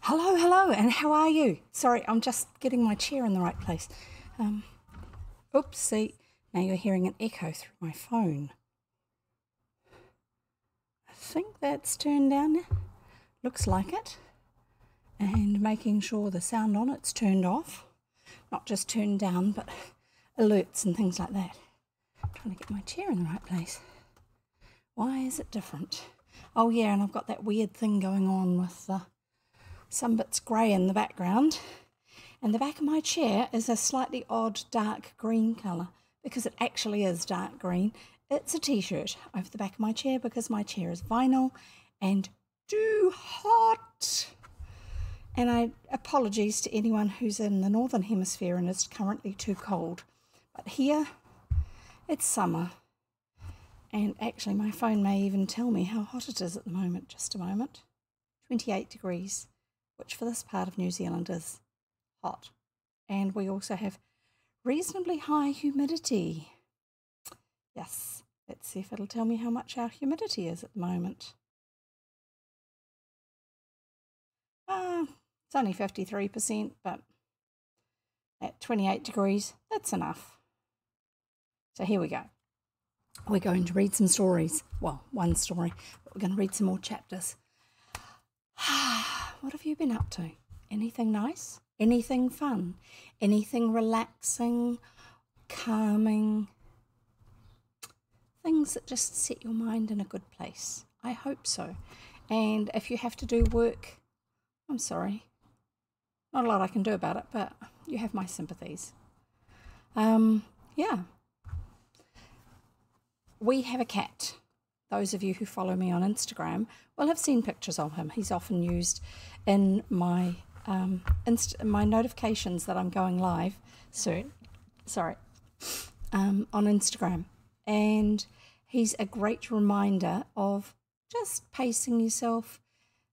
Hello, hello, and how are you? Sorry, I'm just getting my chair in the right place. Oops, see, now you're hearing an echo through my phone. I think that's turned down now. Looks like it. And making sure the sound on it's turned off. Not just turned down, but alerts and things like that. Trying to get my chair in the right place. Why is it different? Oh yeah, and I've got that weird thing going on with some bits grey in the background. And the back of my chair is a slightly odd dark green colour because it actually is dark green. It's a t-shirt over the back of my chair because my chair is vinyl and too hot. And apologies to anyone who's in the northern hemisphere and it's currently too cold. But here, it's summer. And actually my phone may even tell me how hot it is at the moment. Just a moment. 28 degrees, which for this part of New Zealand is hot. And we also have reasonably high humidity. Yes, let's see if it'll tell me how much our humidity is at the moment. It's only 53%, but at 28 degrees, that's enough. So here we go. We're going to read some stories. Well, one story, but we're going to read some more chapters. What have you been up to? Anything nice? Anything fun? Anything relaxing, calming? Things that just set your mind in a good place. I hope so. And if you have to do work, I'm sorry. Not a lot I can do about it, but you have my sympathies. Yeah. We have a cat. Those of you who follow me on Instagram will have seen pictures of him. He's often used in my my notifications that I'm going live soon. On Instagram. And he's a great reminder of just pacing yourself,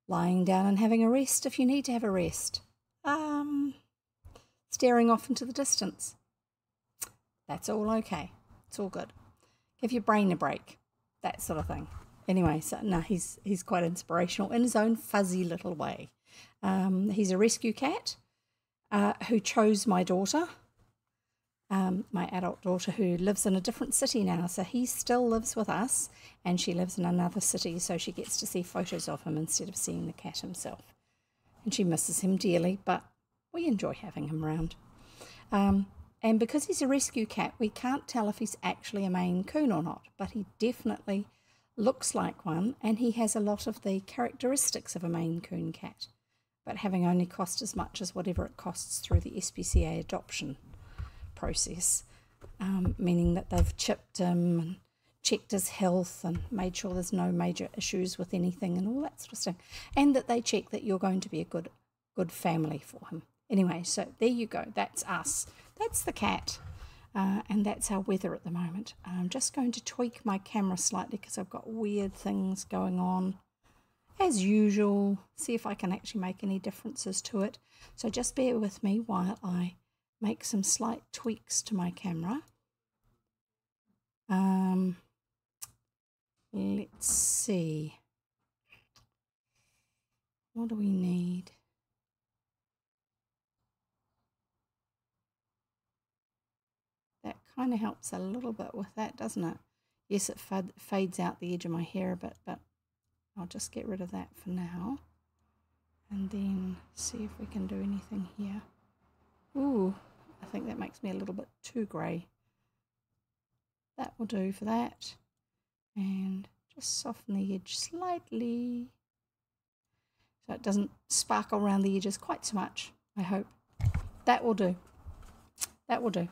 lying down and having a rest if you need to have a rest. Staring off into the distance. That's all okay. It's all good. Give your brain a break. That sort of thing. Anyway, so no, he's quite inspirational in his own fuzzy little way. He's a rescue cat who chose my daughter, my adult daughter, who lives in a different city now. So he still lives with us and she lives in another city, so she gets to see photos of him instead of seeing the cat himself. And she misses him dearly, but we enjoy having him around. And because he's a rescue cat, we can't tell if he's actually a Maine Coon or not, but he definitely looks like one, and he has a lot of the characteristics of a Maine Coon cat, but having only cost as much as whatever it costs through the SPCA adoption process, meaning that they've chipped him and checked his health and made sure there's no major issues with anything and all that sort of stuff, and that they check that you're going to be a good family for him. Anyway, so there you go. That's us. That's the cat. And that's our weather at the moment. I'm just going to tweak my camera slightly because I've got weird things going on. As usual, see if I can actually make any differences to it. So just bear with me while I make some slight tweaks to my camera. Let's see. What do we need? That kind of helps a little bit with that, doesn't it? Yes, it fades out the edge of my hair a bit, but I'll just get rid of that for now. And then see if we can do anything here. Ooh, I think that makes me a little bit too grey. That will do for that. And just soften the edge slightly, so it doesn't sparkle around the edges quite so much, I hope. That will do. That will do.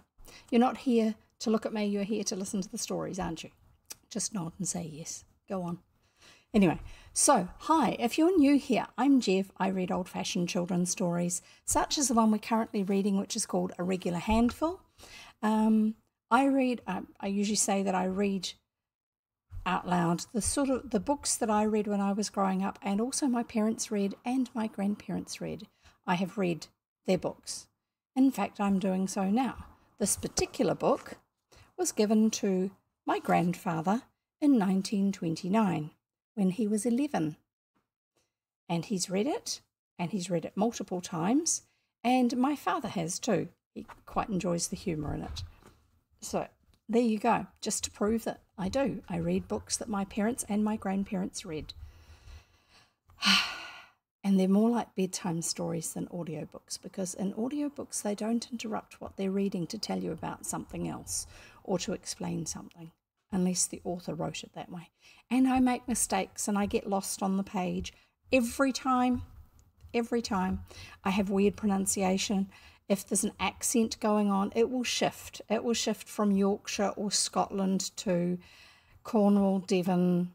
You're not here to look at me, you're here to listen to the stories, aren't you? Just nod and say yes. Go on. Anyway, so, hi, if you're new here, I'm Jev. I read old-fashioned children's stories, such as the one we're currently reading, which is called A Regular Handful. I usually say that I read out loud the books that I read when I was growing up, and also my parents read and my grandparents read. I have read their books. In fact, I'm doing so now. This particular book was given to my grandfather in 1929 when he was 11. And he's read it and he's read it multiple times, and my father has too. He quite enjoys the humour in it. So there you go, just to prove that I do. I read books that my parents and my grandparents read. And they're more like bedtime stories than audiobooks, because in audiobooks they don't interrupt what they're reading to tell you about something else or to explain something, unless the author wrote it that way. And I make mistakes and I get lost on the page every time. Every time. I have weird pronunciation. If there's an accent going on, it will shift. It will shift from Yorkshire or Scotland to Cornwall, Devon,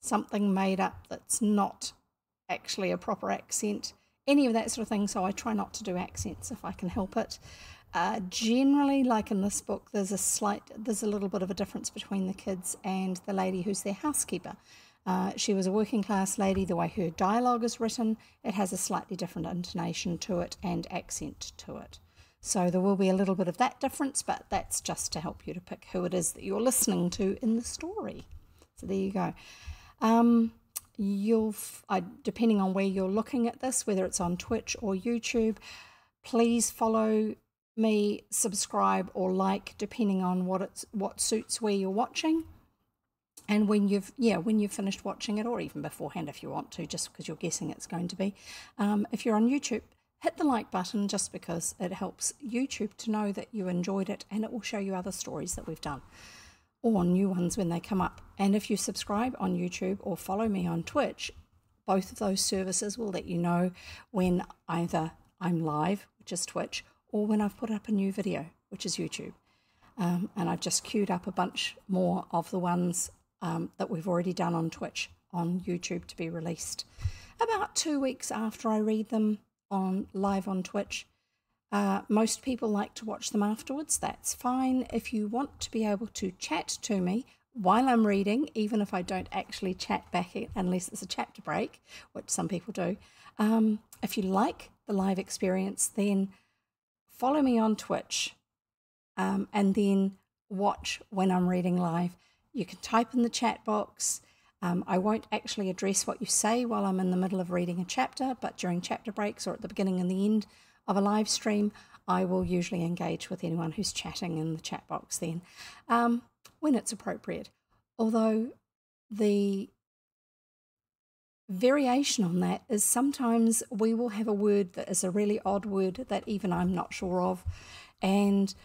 something made up that's not actually a proper accent, any of that sort of thing. So I try not to do accents if I can help it. Generally, like in this book, there's a little bit of a difference between the kids and the lady who's their housekeeper. She was a working class lady. The way her dialogue is written, it has a slightly different intonation to it and accent to it. So there will be a little bit of that difference, but that's just to help you to pick who it is that you're listening to in the story. So there you go. Depending on where you're looking at this, whether it's on Twitch or YouTube, please follow me, subscribe or like, depending on what suits where you're watching. And when you've finished watching it, or even beforehand if you want to, just because you're guessing it's going to be, if you're on YouTube, hit the like button, just because it helps YouTube to know that you enjoyed it, and it will show you other stories that we've done, or new ones when they come up. And if you subscribe on YouTube or follow me on Twitch, both of those services will let you know when either I'm live, which is Twitch, or when I've put up a new video, which is YouTube. And I've just queued up a bunch more of the ones that we've already done on Twitch on YouTube to be released about 2 weeks after I read them live on Twitch. Most people like to watch them afterwards. That's fine. If you want to be able to chat to me while I'm reading, even if I don't actually chat back unless it's a chapter break, which some people do, if you like the live experience, then follow me on Twitch and then watch when I'm reading live. You can type in the chat box. I won't actually address what you say while I'm in the middle of reading a chapter, but during chapter breaks or at the beginning and the end of a live stream, I will usually engage with anyone who's chatting in the chat box then, when it's appropriate. Although the variation on that is sometimes we will have a word that is a really odd word that even I'm not sure of, and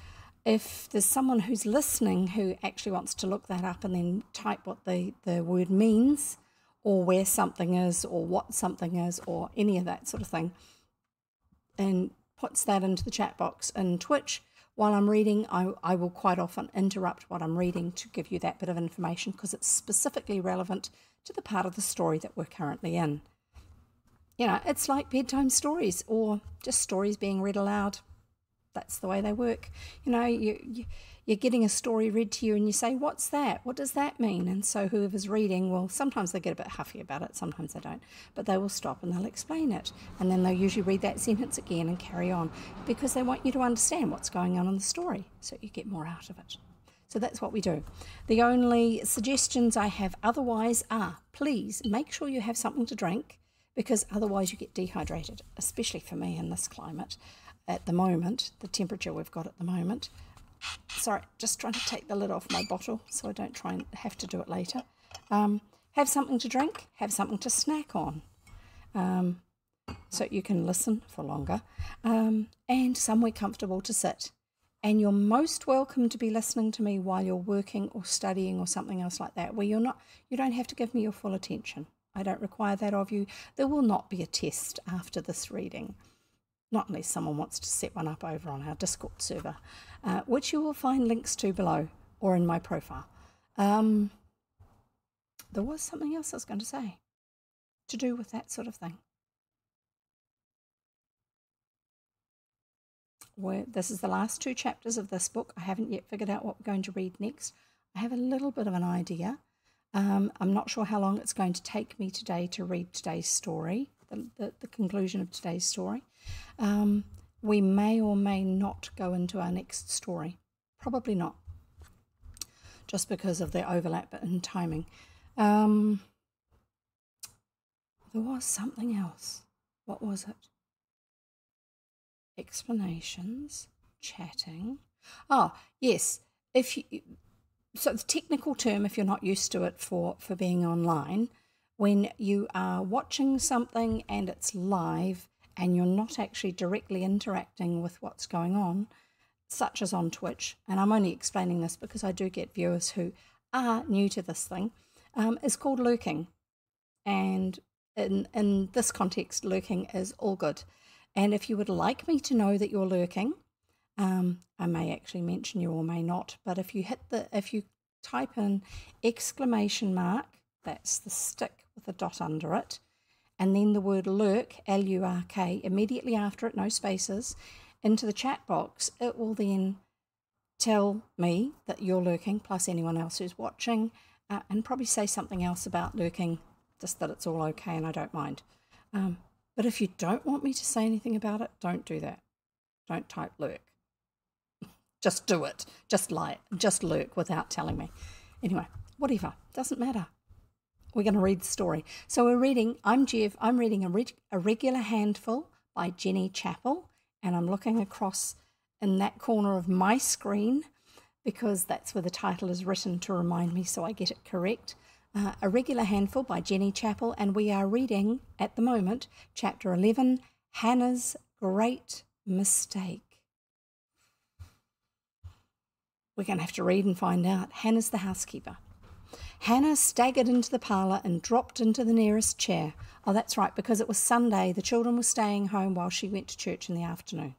if there's someone who's listening who actually wants to look that up and then type what the word means, or where something is, or what something is, or any of that sort of thing, and puts that into the chat box in Twitch while I'm reading, I will quite often interrupt what I'm reading to give you that bit of information, because it's specifically relevant to the part of the story that we're currently in. You know, it's like bedtime stories or just stories being read aloud. That's the way they work. You know, you're getting a story read to you and you say, what's that? What does that mean? And so whoever's reading, well, sometimes they get a bit huffy about it, sometimes they don't, but they will stop and they'll explain it. And then they'll usually read that sentence again and carry on, because they want you to understand what's going on in the story so you get more out of it. So that's what we do. The only suggestions I have otherwise are, please make sure you have something to drink, because otherwise you get dehydrated, especially for me in this climate. At the moment, the temperature we've got at the moment. Sorry, just trying to take the lid off my bottle so I don't try and have to do it later. Have something to drink, have something to snack on, so you can listen for longer, and somewhere comfortable to sit. And you're most welcome to be listening to me while you're working or studying or something else like that, where you don't have to give me your full attention. I don't require that of you. There will not be a test after this reading. Not unless someone wants to set one up over on our Discord server, which you will find links to below or in my profile. There was something else I was going to say to do with that sort of thing. This is the last 2 chapters of this book. I haven't yet figured out what we're going to read next. I have a little bit of an idea. I'm not sure how long it's going to take me today to read today's story, the conclusion of today's story. We may or may not go into our next story. Probably not, just because of the overlap in timing. There was something else. What was it? Explanations, chatting. Oh, yes. So the technical term, if you're not used to it for being online, when you are watching something and it's live and you're not actually directly interacting with what's going on, such as on Twitch, and I'm only explaining this because I do get viewers who are new to this thing, is called lurking. And in this context, lurking is all good. And if you would like me to know that you're lurking, I may actually mention you or may not, but if you type in exclamation mark, that's the stick with a dot under it, and then the word lurk, L-U-R-K, immediately after it, no spaces, into the chat box, it will then tell me that you're lurking, plus anyone else who's watching, and probably say something else about lurking, just that it's all okay and I don't mind. But if you don't want me to say anything about it, don't do that. Don't type lurk. Just do it. Just lurk without telling me. Anyway, whatever. Doesn't matter. We're going to read the story. So I'm Jev. I'm reading a Regular Handful by Jennie Chappell, and I'm looking across in that corner of my screen because that's where the title is written to remind me so I get it correct. A Regular Handful by Jennie Chappell, and we are reading at the moment chapter 11, Hannah's Great Mistake. We're going to have to read and find out. Hannah's the housekeeper. Hannah staggered into the parlour and dropped into the nearest chair. Oh, that's right, because it was Sunday. The children were staying home while she went to church in the afternoon.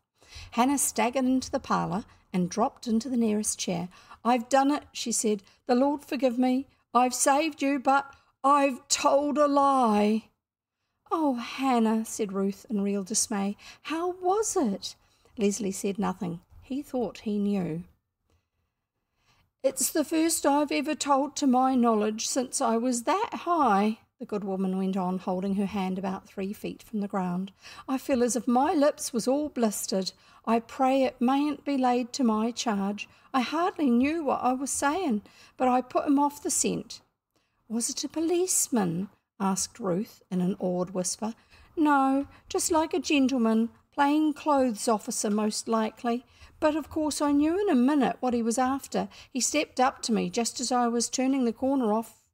Hannah staggered into the parlour and dropped into the nearest chair. "I've done it," she said. "The Lord forgive me. I've saved you, but I've told a lie." "Oh, Hannah," said Ruth in real dismay. "How was it?" Leslie said nothing. He thought he knew. "It's the first I've ever told to my knowledge since I was that high," the good woman went on, holding her hand about 3 feet from the ground. "I feel as if my lips was all blistered. I pray it mayn't be laid to my charge. I hardly knew what I was saying, but I put him off the scent." "Was it a policeman?" asked Ruth in an awed whisper. "No, just like a gentleman, plain clothes officer most likely. But of course I knew in a minute what he was after. He stepped up to me just as I was turning the corner off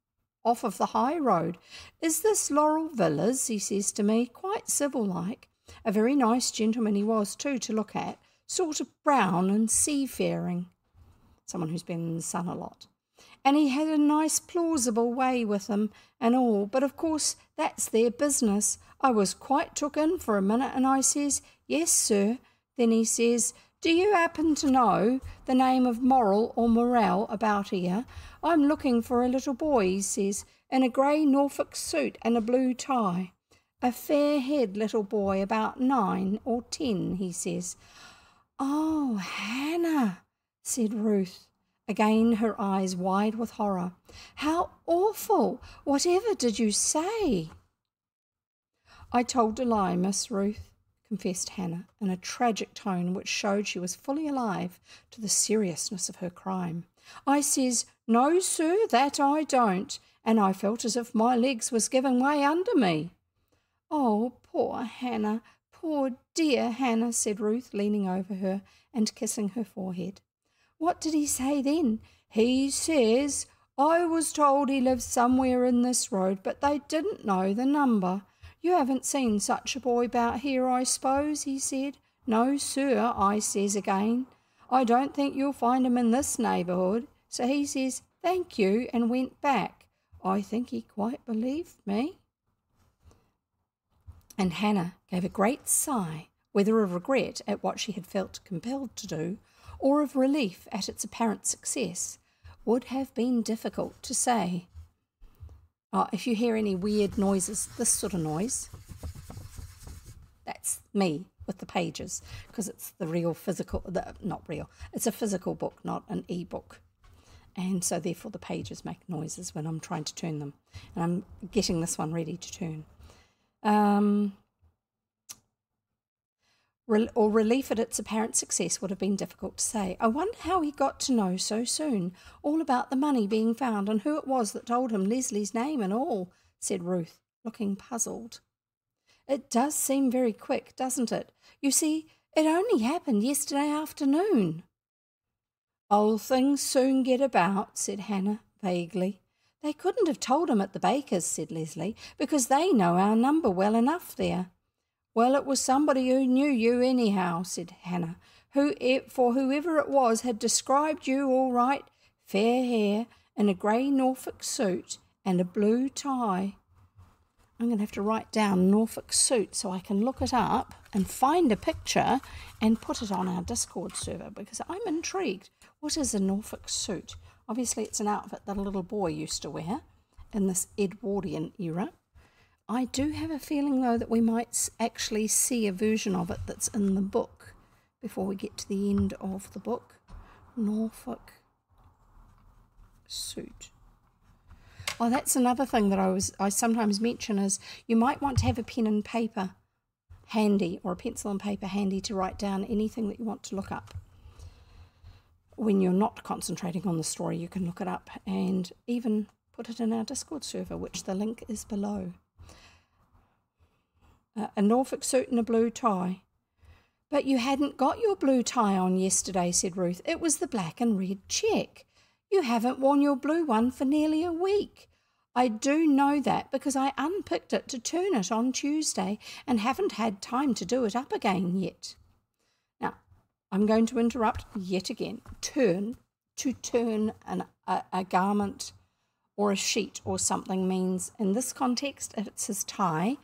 of the high road. 'Is this Laurel Villas?' he says to me, quite civil-like. A very nice gentleman he was too to look at, sort of brown and seafaring." Someone who's been in the sun a lot. "And he had a nice plausible way with him and all, but of course that's their business. I was quite took in for a minute and I says, 'Yes, sir.' Then he says, 'Do you happen to know the name of Morrell or Morrell about here? I'm looking for a little boy,' he says, 'in a grey Norfolk suit and a blue tie. A fair-haired little boy about 9 or 10, he says." "Oh, Hannah," said Ruth, again her eyes wide with horror. "How awful! Whatever did you say?" "I told a lie, Miss Ruth," confessed Hannah in a tragic tone which showed she was fully alive to the seriousness of her crime. "I says, 'No, sir, that I don't,' and I felt as if my legs was giving way under me." "Oh, poor Hannah, poor dear Hannah," said Ruth, leaning over her and kissing her forehead. "What did he say then?" "He says, 'I was told he lived somewhere in this road, but they didn't know the number. You haven't seen such a boy about here, I suppose,' he said. 'No, sir,' I says again. 'I don't think you'll find him in this neighbourhood.' So he says, 'Thank you,' and went back. I think he quite believed me." And Hannah gave a great sigh, whether of regret at what she had felt compelled to do, or of relief at its apparent success, would have been difficult to say. Oh, if you hear any weird noises, this sort of noise, that's me with the pages, because it's the real physical, not real, it's a physical book, not an e-book. And so therefore the pages make noises when I'm trying to turn them. And I'm getting this one ready to turn. Or relief at its apparent success would have been difficult to say. "I wonder how he got to know so soon, all about the money being found and who it was that told him Leslie's name and all," said Ruth, looking puzzled. It does seem very quick, doesn't it? You see, it only happened yesterday afternoon. Old things soon get about, said Hannah vaguely. They couldn't have told him at the baker's, said Leslie, because they know our number well enough there. Well, it was somebody who knew you anyhow, said Hannah, for whoever it was had described you all right, fair hair, in a grey Norfolk suit and a blue tie. I'm going to have to write down Norfolk suit so I can look it up and find a picture and put it on our Discord server because I'm intrigued. What is a Norfolk suit? Obviously, it's an outfit that a little boy used to wear in this Edwardian era. I do have a feeling, though, that we might actually see a version of it that's in the book before we get to the end of the book. Norfolk suit. Oh, that's another thing that I sometimes mention is you might want to have a pen and paper handy or a pencil and paper handy to write down anything that you want to look up. When you're not concentrating on the story, you can look it up and even put it in our Discord server, which the link is below. A Norfolk suit and a blue tie. But you hadn't got your blue tie on yesterday, said Ruth. It was the black and red check. You haven't worn your blue one for nearly a week. I do know that because I unpicked it to turn it on Tuesday and haven't had time to do it up again yet. Now, I'm going to interrupt yet again. To turn a garment or a sheet or something means, in this context, if it's his tie,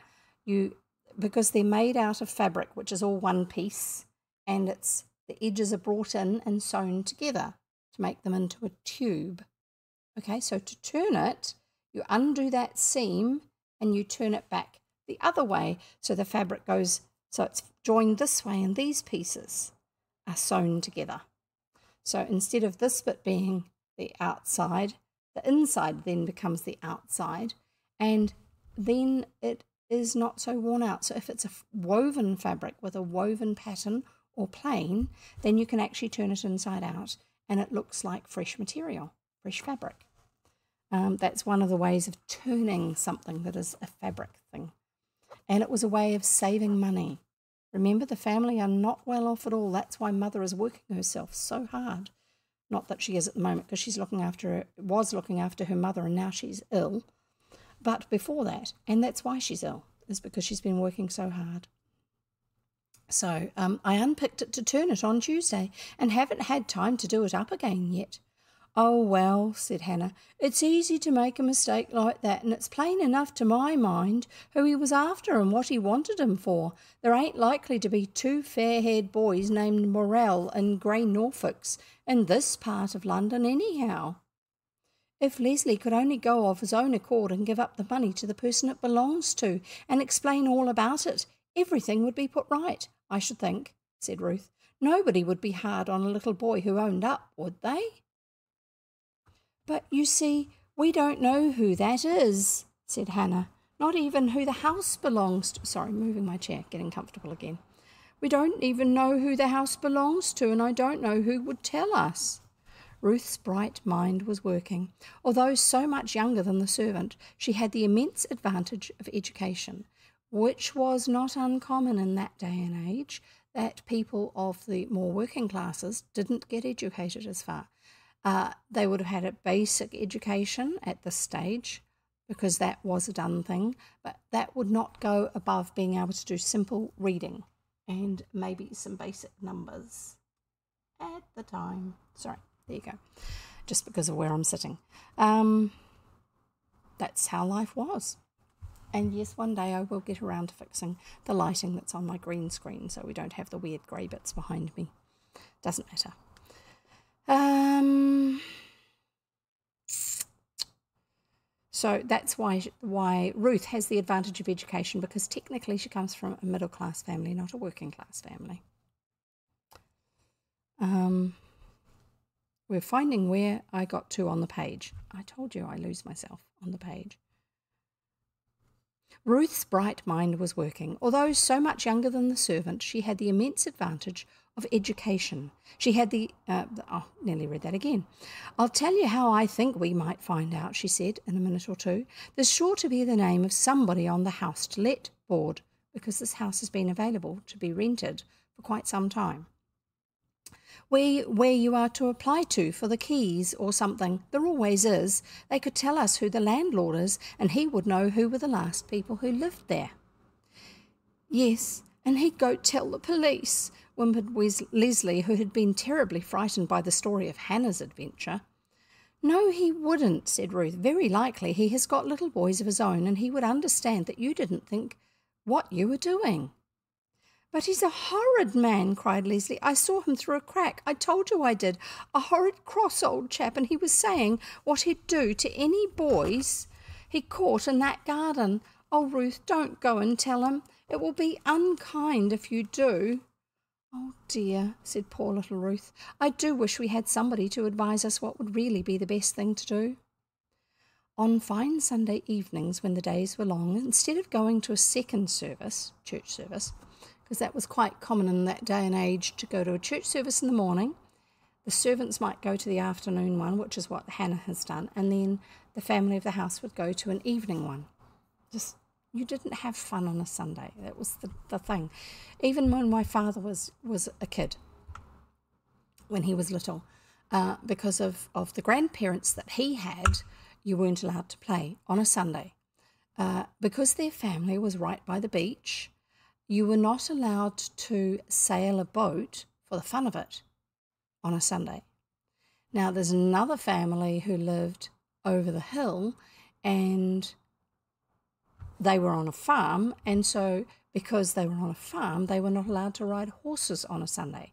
because they're made out of fabric, which is all one piece, and the edges are brought in and sewn together to make them into a tube. Okay, so to turn it, you undo that seam and you turn it back the other way so the fabric goes, so it's joined this way and these pieces are sewn together. So instead of this bit being the outside, the inside then becomes the outside, and then it is not so worn out. So if it's a woven fabric with a woven pattern or plain, then you can actually turn it inside out and it looks like fresh material, fresh fabric. That's one of the ways of turning something that is a fabric thing. And it was a way of saving money. Remember, the family are not well off at all. That's why Mother is working herself so hard. Not that she is at the moment, because she's was looking after her mother and now she's ill. But before that, and that's why she's ill, is because she's been working so hard. So I unpicked it to turn it on Tuesday and haven't had time to do it up again yet. Oh, well, said Hannah, it's easy to make a mistake like that, and it's plain enough to my mind who he was after and what he wanted him for. There ain't likely to be two fair-haired boys named Morell and grey Norfolks in this part of London anyhow. If Leslie could only go of his own accord and give up the money to the person it belongs to and explain all about it, everything would be put right, I should think, said Ruth. Nobody would be hard on a little boy who owned up, would they? But you see, we don't know who that is, said Hannah. Not even who the house belongs to. Sorry, moving my chair, getting comfortable again. We don't even know who the house belongs to, and I don't know who would tell us. Ruth's bright mind was working. Although so much younger than the servant, she had the immense advantage of education, which was not uncommon in that day and age, that people of the more working classes didn't get educated as far. They would have had a basic education at this stage because that was a done thing, but that would not go above being able to do simple reading and maybe some basic numbers at the time. Sorry, there you go, just because of where I'm sitting. That's how life was. And yes, one day I will get around to fixing the lighting that's on my green screen so we don't have the weird grey bits behind me. Doesn't matter. So that's why Ruth has the advantage of education, because technically she comes from a middle class family, not a working class family. We're finding where I got to on the page. I told you I lose myself on the page. Ruth's bright mind was working. Although so much younger than the servant, she had the immense advantage of education. She had nearly read that again. I'll tell you how I think we might find out, she said in a minute or two. There's sure to be the name of somebody on the house to let board because this house has been available to be rented for quite some time. Where you are to apply to for the keys or something, there always is. They could tell us who the landlord is, and he would know who were the last people who lived there. Yes, and he'd go tell the police, whimpered Leslie, who had been terribly frightened by the story of Hannah's adventure. No, he wouldn't, said Ruth. Very likely he has got little boys of his own, and he would understand that you didn't think what you were doing. But he's a horrid man, cried Leslie. I saw him through a crack. I told you I did. A horrid cross old chap, and he was saying what he'd do to any boys he caught in that garden. Oh, Ruth, don't go and tell him. It will be unkind if you do. Oh, dear, said poor little Ruth. I do wish we had somebody to advise us what would really be the best thing to do. On fine Sunday evenings, when the days were long, instead of going to a second service, church service, because that was quite common in that day and age to go to a church service in the morning, the servants might go to the afternoon one, which is what Hannah has done, and then the family of the house would go to an evening one. You didn't have fun on a Sunday. That was the thing. Even when my father was a kid, when he was little, because of the grandparents that he had, you weren't allowed to play on a Sunday. Because their family was right by the beach, you were not allowed to sail a boat for the fun of it on a Sunday. Now, there's another family who lived over the hill, and they were on a farm, and so because they were on a farm, they were not allowed to ride horses on a Sunday.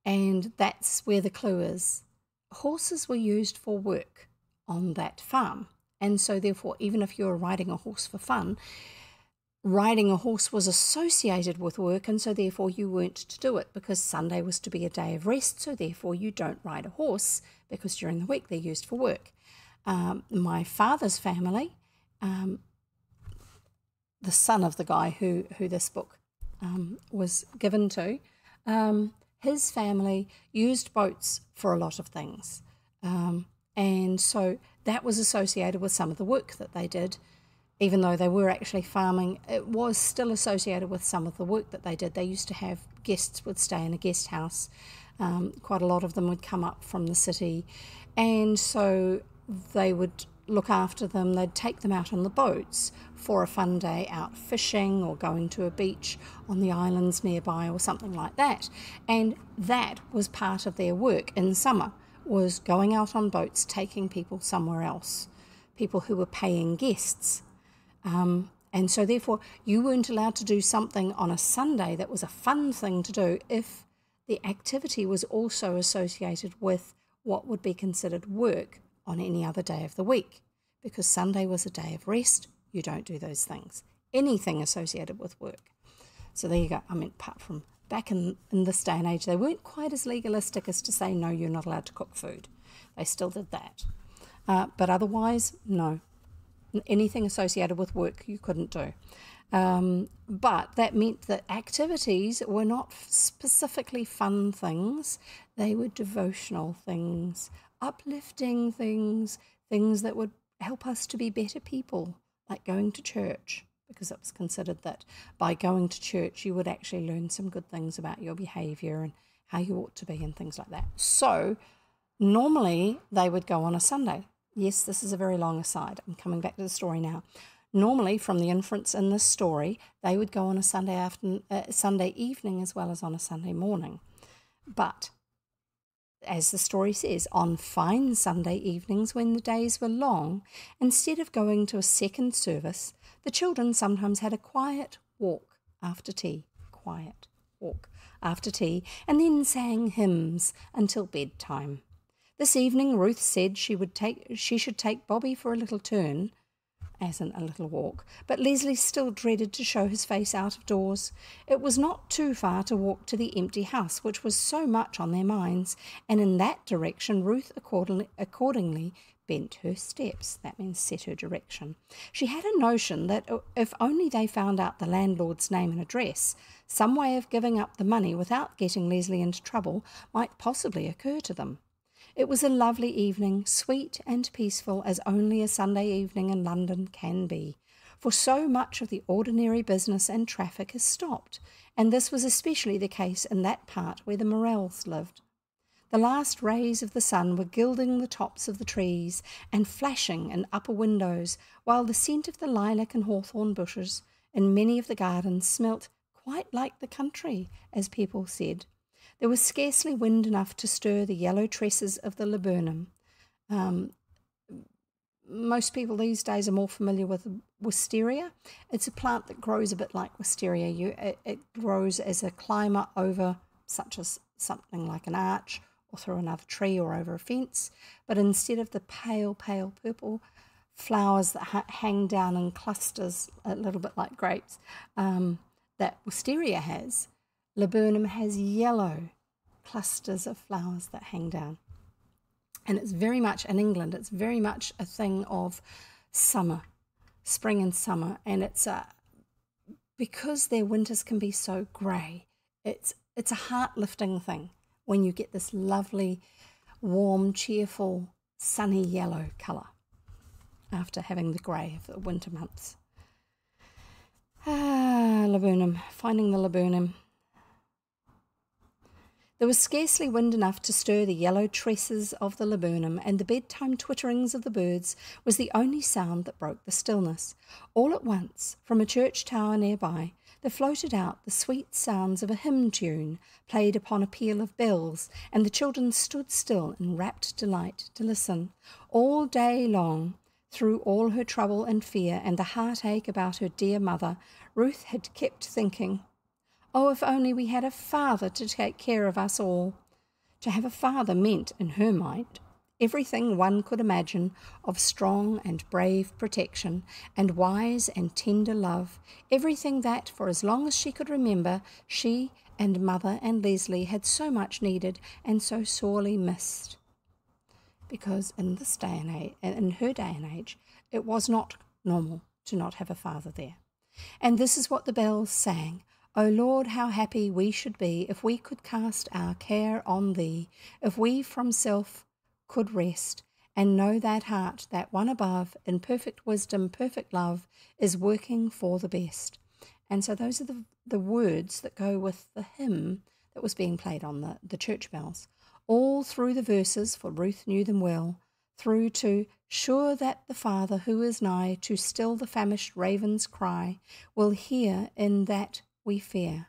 And that's where the clue is. Horses were used for work on that farm, and so therefore, even if you were riding a horse for fun, riding a horse was associated with work, and so therefore you weren't to do it, because Sunday was to be a day of rest, so therefore you don't ride a horse, because during the week they're used for work. My father's family, the son of the guy who this book was given to, his family used boats for a lot of things. And so that was associated with some of the work that they did. Even though they were actually farming, it was still associated with some of the work that they did. They used to have guests would stay in a guest house. Quite a lot of them would come up from the city. And so they would look after them. They'd take them out on the boats for a fun day out fishing or going to a beach on the islands nearby or something like that. And that was part of their work in summer, was going out on boats, taking people somewhere else, people who were paying guests. And so therefore you weren't allowed to do something on a Sunday that was a fun thing to do if the activity was also associated with what would be considered work on any other day of the week. Because Sunday was a day of rest, you don't do those things. Anything associated with work. So there you go. I mean, apart from back in this day and age, they weren't quite as legalistic as to say, no, you're not allowed to cook food. They still did that. But otherwise, no. Anything associated with work you couldn't do. But that meant that activities were not specifically fun things. They were devotional things, uplifting things, things that would help us to be better people, like going to church, because it was considered that by going to church you would actually learn some good things about your behaviour and how you ought to be and things like that. So normally they would go on a Sunday. Yes, this is a very long aside. I'm coming back to the story now. Normally, from the inference in this story, they would go on a Sunday evening as well as on a Sunday morning. But, as the story says, on fine Sunday evenings when the days were long, instead of going to a second service, the children sometimes had a quiet walk after tea. Quiet walk after tea, and then sang hymns until bedtime. This evening Ruth said she should take Bobby for a little turn, as in a little walk, but Leslie still dreaded to show his face out of doors. It was not too far to walk to the empty house, which was so much on their minds, and in that direction Ruth accordingly bent her steps. That means set her direction. She had a notion that if only they found out the landlord's name and address, some way of giving up the money without getting Leslie into trouble might possibly occur to them. It was a lovely evening, sweet and peaceful as only a Sunday evening in London can be. for so much of the ordinary business and traffic has stopped, and this was especially the case in that part where the Morels lived. The last rays of the sun were gilding the tops of the trees and flashing in upper windows, while the scent of the lilac and hawthorn bushes in many of the gardens smelt quite like the country, as people said. There was scarcely wind enough to stir the yellow tresses of the laburnum. Most people these days are more familiar with wisteria. It's a plant that grows a bit like wisteria. It grows as a climber over something like an arch or through another tree or over a fence. But instead of the pale purple flowers that hang down in clusters, a little bit like grapes, that wisteria has, laburnum has yellow clusters of flowers that hang down. And it's very much, in England, it's very much a thing of summer, spring and summer. And it's because their winters can be so grey, it's a heart-lifting thing when you get this lovely, warm, cheerful, sunny yellow colour after having the grey of the winter months. Laburnum, finding the laburnum. There was scarcely wind enough to stir the yellow tresses of the laburnum, and the bedtime twitterings of the birds was the only sound that broke the stillness. All at once, from a church tower nearby, there floated out the sweet sounds of a hymn tune played upon a peal of bells, and the children stood still in rapt delight to listen. All day long, through all her trouble and fear and the heartache about her dear mother, Ruth had kept thinking, "Oh, if only we had a father to take care of us all." To have a father meant, in her mind, everything one could imagine of strong and brave protection and wise and tender love, everything that, for as long as she could remember, she and mother and Leslie had so much needed and so sorely missed. Because in this day and age, in her day and age, it was not normal to not have a father there. And this is what the bells sang. O Lord, how happy we should be if we could cast our care on Thee, if we from self could rest, and know that heart, that one above, in perfect wisdom, perfect love, is working for the best. And so those are the words that go with the hymn that was being played on the church bells. All through the verses, for Ruth knew them well, through to "Sure that the Father who is nigh to still the famished raven's cry will hear in that we fear."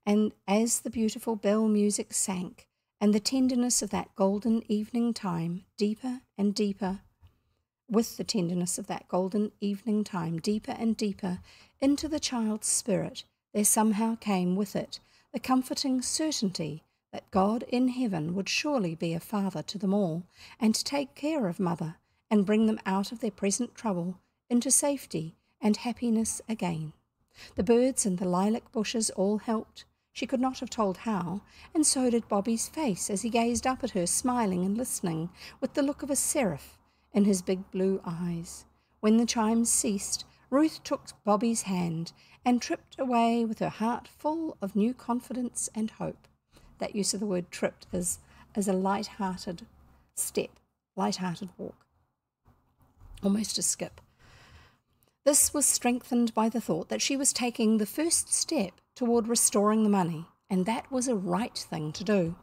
And as the beautiful bell music sank, and the tenderness of that golden evening time deeper and deeper, with the tenderness of that golden evening time deeper and deeper into the child's spirit, there somehow came with it the comforting certainty that God in heaven would surely be a father to them all, and take care of mother, and bring them out of their present trouble into safety and happiness again. The birds and the lilac bushes all helped. She could not have told how, and so did Bobby's face as he gazed up at her, smiling and listening, with the look of a seraph in his big blue eyes. When the chimes ceased, Ruth took Bobby's hand and tripped away with her heart full of new confidence and hope. That use of the word tripped is a light-hearted step, light-hearted walk, almost a skip. This was strengthened by the thought that she was taking the first step toward restoring the money, and that was a right thing to do.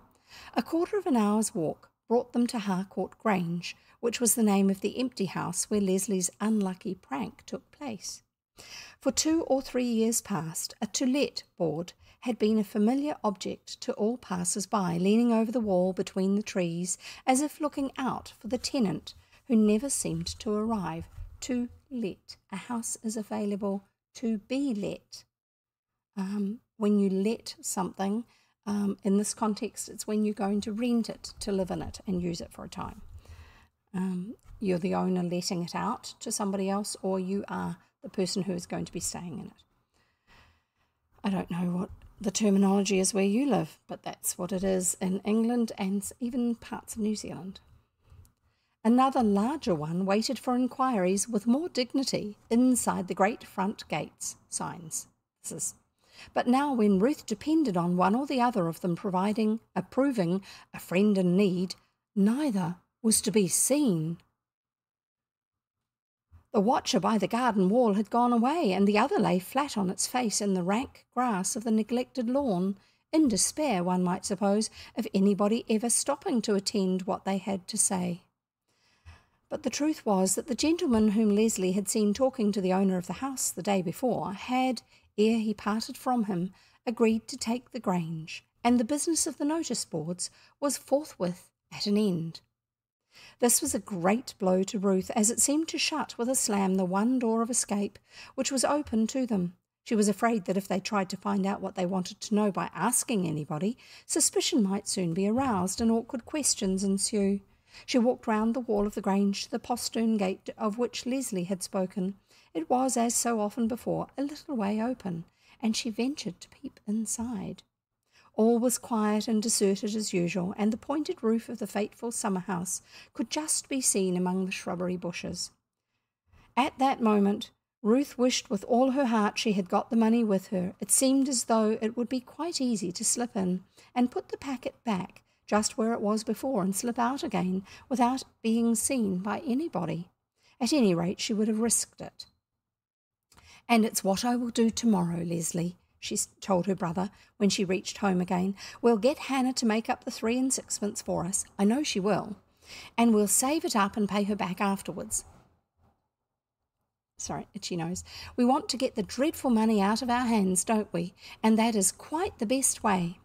A quarter of an hour's walk brought them to Harcourt Grange, which was the name of the empty house where Leslie's unlucky prank took place. For 2 or 3 years past, a "to let" board had been a familiar object to all passers-by, leaning over the wall between the trees, as if looking out for the tenant who never seemed to arrive. To let. A house is available to be let. When you let something, in this context, it's when you're going to rent it to live in it and use it for a time. You're the owner letting it out to somebody else, or you are the person who is going to be staying in it. I don't know what the terminology is where you live, but that's what it is in England and even parts of New Zealand. Another larger one waited for inquiries with more dignity inside the great front gates signs. But now when Ruth depended on one or the other of them proving a friend in need, neither was to be seen. The watcher by the garden wall had gone away, and the other lay flat on its face in the rank grass of the neglected lawn, in despair, one might suppose, of anybody ever stopping to attend what they had to say. But the truth was that the gentleman whom Leslie had seen talking to the owner of the house the day before had, ere he parted from him, agreed to take the Grange, and the business of the notice boards was forthwith at an end. This was a great blow to Ruth, as it seemed to shut with a slam the one door of escape which was open to them. She was afraid that if they tried to find out what they wanted to know by asking anybody, suspicion might soon be aroused and awkward questions ensue. She walked round the wall of the Grange to the postern gate of which Leslie had spoken. It was, as so often before, a little way open, and she ventured to peep inside. All was quiet and deserted as usual, and the pointed roof of the fateful summer house could just be seen among the shrubbery bushes. At that moment, Ruth wished with all her heart she had got the money with her. It seemed as though it would be quite easy to slip in and put the packet back just where it was before and slip out again without being seen by anybody. At any rate, she would have risked it. "And it's what I will do tomorrow, Leslie," she told her brother when she reached home again. "We'll get Hannah to make up the 3 and 6pence for us. I know she will. And we'll save it up and pay her back afterwards. Sorry, itchy nose. We want to get the dreadful money out of our hands, don't we? And that is quite the best way."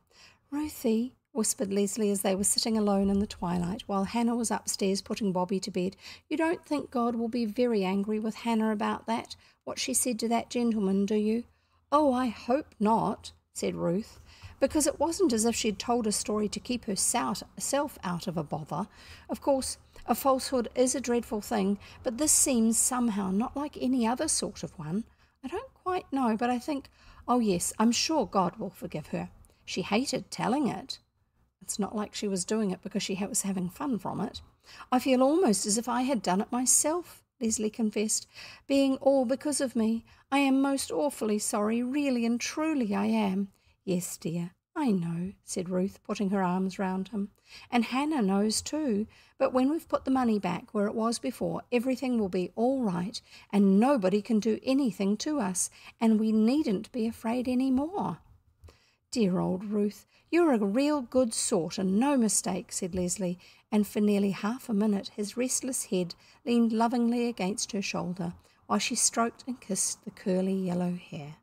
"Ruthie," whispered Leslie as they were sitting alone in the twilight while Hannah was upstairs putting Bobby to bed, "you don't think God will be very angry with Hannah about that, what she said to that gentleman, do you?" "Oh, I hope not," said Ruth, because it wasn't as if she'd told a story to keep herself out of a bother. Of course, a falsehood is a dreadful thing, but this seems somehow not like any other sort of one. I don't quite know, but I think, oh yes, I'm sure God will forgive her. She hated telling it. It's not like she was doing it because she was having fun from it. I feel almost as if I had done it myself, Leslie confessed, being all because of me. I am most awfully sorry, really and truly I am. Yes, dear, I know, said Ruth, putting her arms round him. And Hannah knows too, but when we've put the money back where it was before, everything will be all right, and nobody can do anything to us, and we needn't be afraid any more. Dear old Ruth, you're a real good sort and no mistake, said Leslie, and for nearly half a minute his restless head leaned lovingly against her shoulder while she stroked and kissed the curly yellow hair.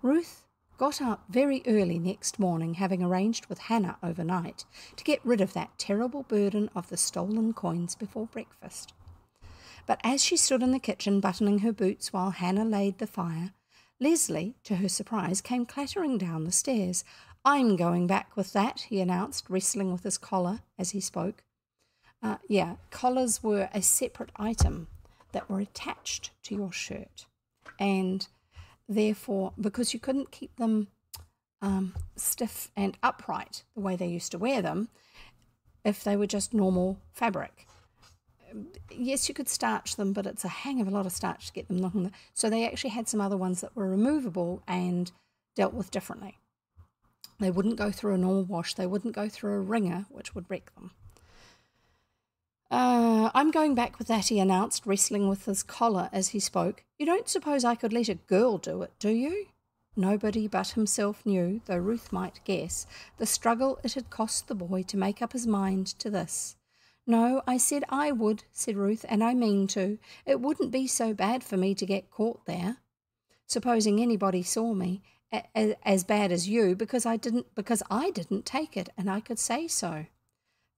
Ruth got up very early next morning, having arranged with Hannah overnight to get rid of that terrible burden of the stolen coins before breakfast. But as she stood in the kitchen buttoning her boots while Hannah laid the fire, Leslie, to her surprise, came clattering down the stairs. I'm going back with that, he announced, wrestling with his collar as he spoke. Collars were a separate item that were attached to your shirt, and therefore, because you couldn't keep them stiff and upright the way they used to wear them, if they were just normal fabric. Yes, you could starch them, but it's a hang of a lot of starch to get them looking. So they actually had some other ones that were removable and dealt with differently. They wouldn't go through a normal wash. They wouldn't go through a wringer, which would wreck them. I'm going back with that, he announced, wrestling with his collar as he spoke. You don't suppose I could let a girl do it, do you? Nobody but himself knew, though Ruth might guess, the struggle it had cost the boy to make up his mind to this. No, I said I would, said Ruth, and I mean to. It wouldn't be so bad for me to get caught there. Supposing anybody saw me, as bad as you, because I didn't take it, and I could say so.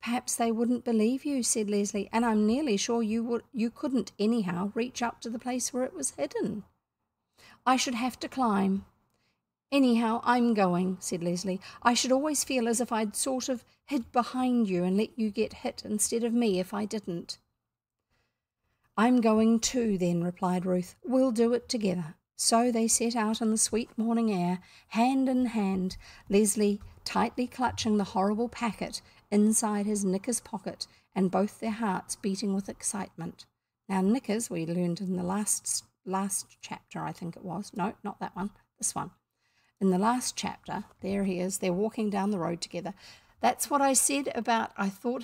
Perhaps they wouldn't believe you, said Leslie, and I'm nearly sure you couldn't anyhow reach up to the place where it was hidden. I should have to climb. Anyhow, I'm going, said Leslie. I should always feel as if I'd sort of hid behind you and let you get hit instead of me if I didn't. I'm going too, then, replied Ruth. We'll do it together. So they set out in the sweet morning air, hand in hand, Leslie tightly clutching the horrible packet inside his knickers pocket, and both their hearts beating with excitement. Now, knickers, we learned in the last chapter, I think it was. No, not that one, this one. In the last chapter, there he is, they're walking down the road together. That's what I said about, I thought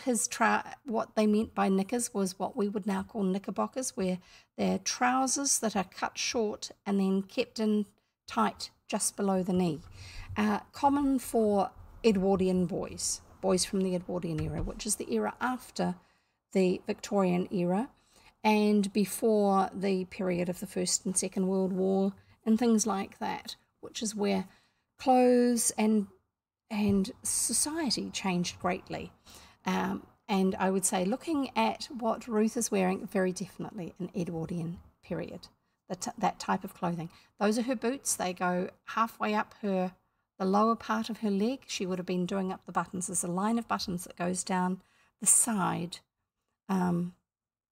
what they meant by knickers was what we would now call knickerbockers, where they're trousers that are cut short and then kept in tight just below the knee. Common for Edwardian boys from the Edwardian era, which is the era after the Victorian era and before the period of the First and Second World War and things like that, which is where clothes and society changed greatly. And I would say, looking at what Ruth is wearing, very definitely an Edwardian period, that type of clothing. Those are her boots. They go halfway up the lower part of her leg. She would have been doing up the buttons. There's a line of buttons that goes down the side,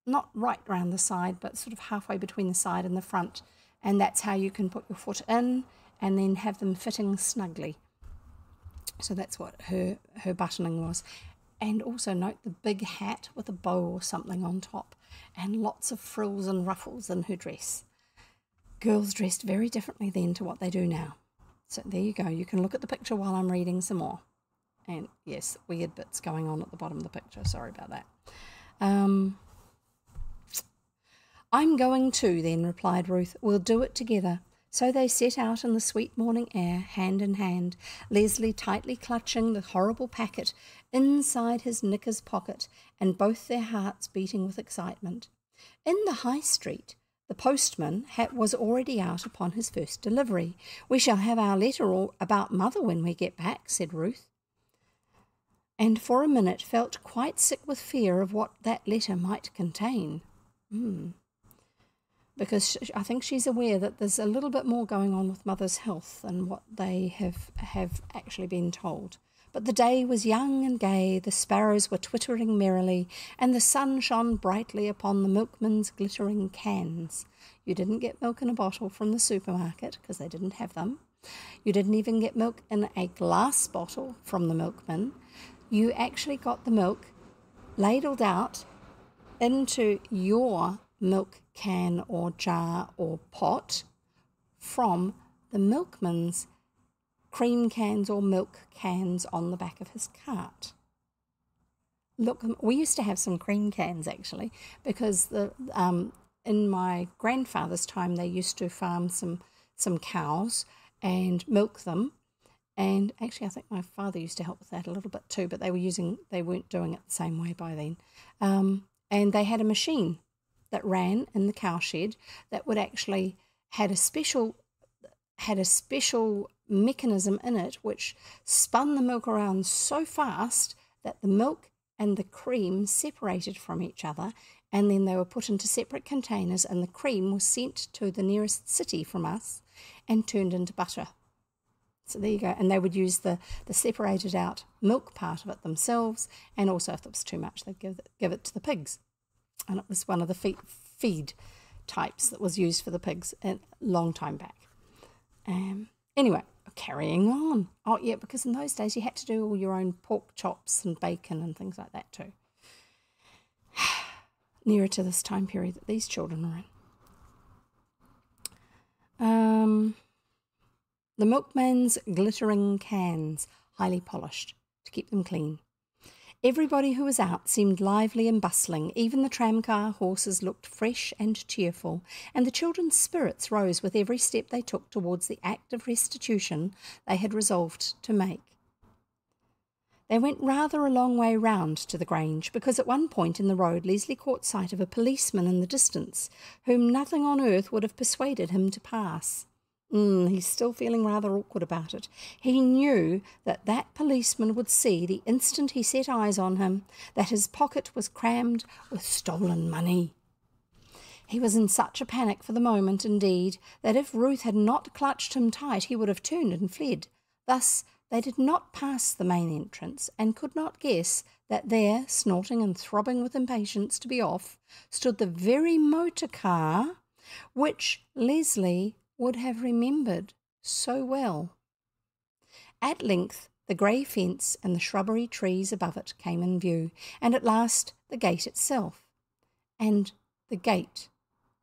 not right around the side, but sort of halfway between the side and the front. And that's how you can put your foot in and then have them fitting snugly. So that's what her buttoning was. And also note the big hat with a bow or something on top and lots of frills and ruffles in her dress. Girls dressed very differently then to what they do now. So there you go. You can look at the picture while I'm reading some more. And yes, weird bits going on at the bottom of the picture. Sorry about that. I'm going too, then, replied Ruth. We'll do it together. So they set out in the sweet morning air, hand in hand, Leslie tightly clutching the horrible packet inside his knickers pocket, and both their hearts beating with excitement. In the high street, the postman was already out upon his first delivery. We shall have our letter about Mother when we get back, said Ruth, and for a minute felt quite sick with fear of what that letter might contain. Because I think she's aware that there's a little bit more going on with Mother's health than what they have actually been told. But the day was young and gay, the sparrows were twittering merrily, and the sun shone brightly upon the milkman's glittering cans. You didn't get milk in a bottle from the supermarket, because they didn't have them. You didn't even get milk in a glass bottle from the milkman. You actually got the milk ladled out into your milk can or jar or pot from the milkman's cream cans or milk cans on the back of his cart. Look, we used to have some cream cans actually, because in my grandfather's time they used to farm some cows and milk them. And actually I think my father used to help with that a little bit too, but they weren't doing it the same way by then. And they had a machine that ran in the cowshed that would actually had a special mechanism in it which spun the milk around so fast that the milk and the cream separated from each other, and then they were put into separate containers, and the cream was sent to the nearest city from us and turned into butter. So there you go. And they would use the separated out milk part of it themselves, and also if it was too much they'd give it to the pigs. And it was one of the feed types that was used for the pigs a long time back. Anyway, carrying on. Oh, yeah, because in those days you had to do all your own pork chops and bacon and things like that too. Nearer to this time period that these children are in. The milkman's glittering cans, highly polished, to keep them clean. Everybody who was out seemed lively and bustling. Even the tramcar horses looked fresh and cheerful, and the children's spirits rose with every step they took towards the act of restitution they had resolved to make. They went rather a long way round to the Grange, because at one point in the road Leslie caught sight of a policeman in the distance, whom nothing on earth would have persuaded him to pass. He's still feeling rather awkward about it. He knew that policeman would see the instant he set eyes on him that his pocket was crammed with stolen money. He was in such a panic for the moment, indeed, that if Ruth had not clutched him tight, he would have turned and fled. Thus they did not pass the main entrance, and could not guess that there, snorting and throbbing with impatience to be off, stood the very motor car which Leslie would have remembered so well. At length the grey fence and the shrubbery trees above it came in view, and at last the gate itself. And the gate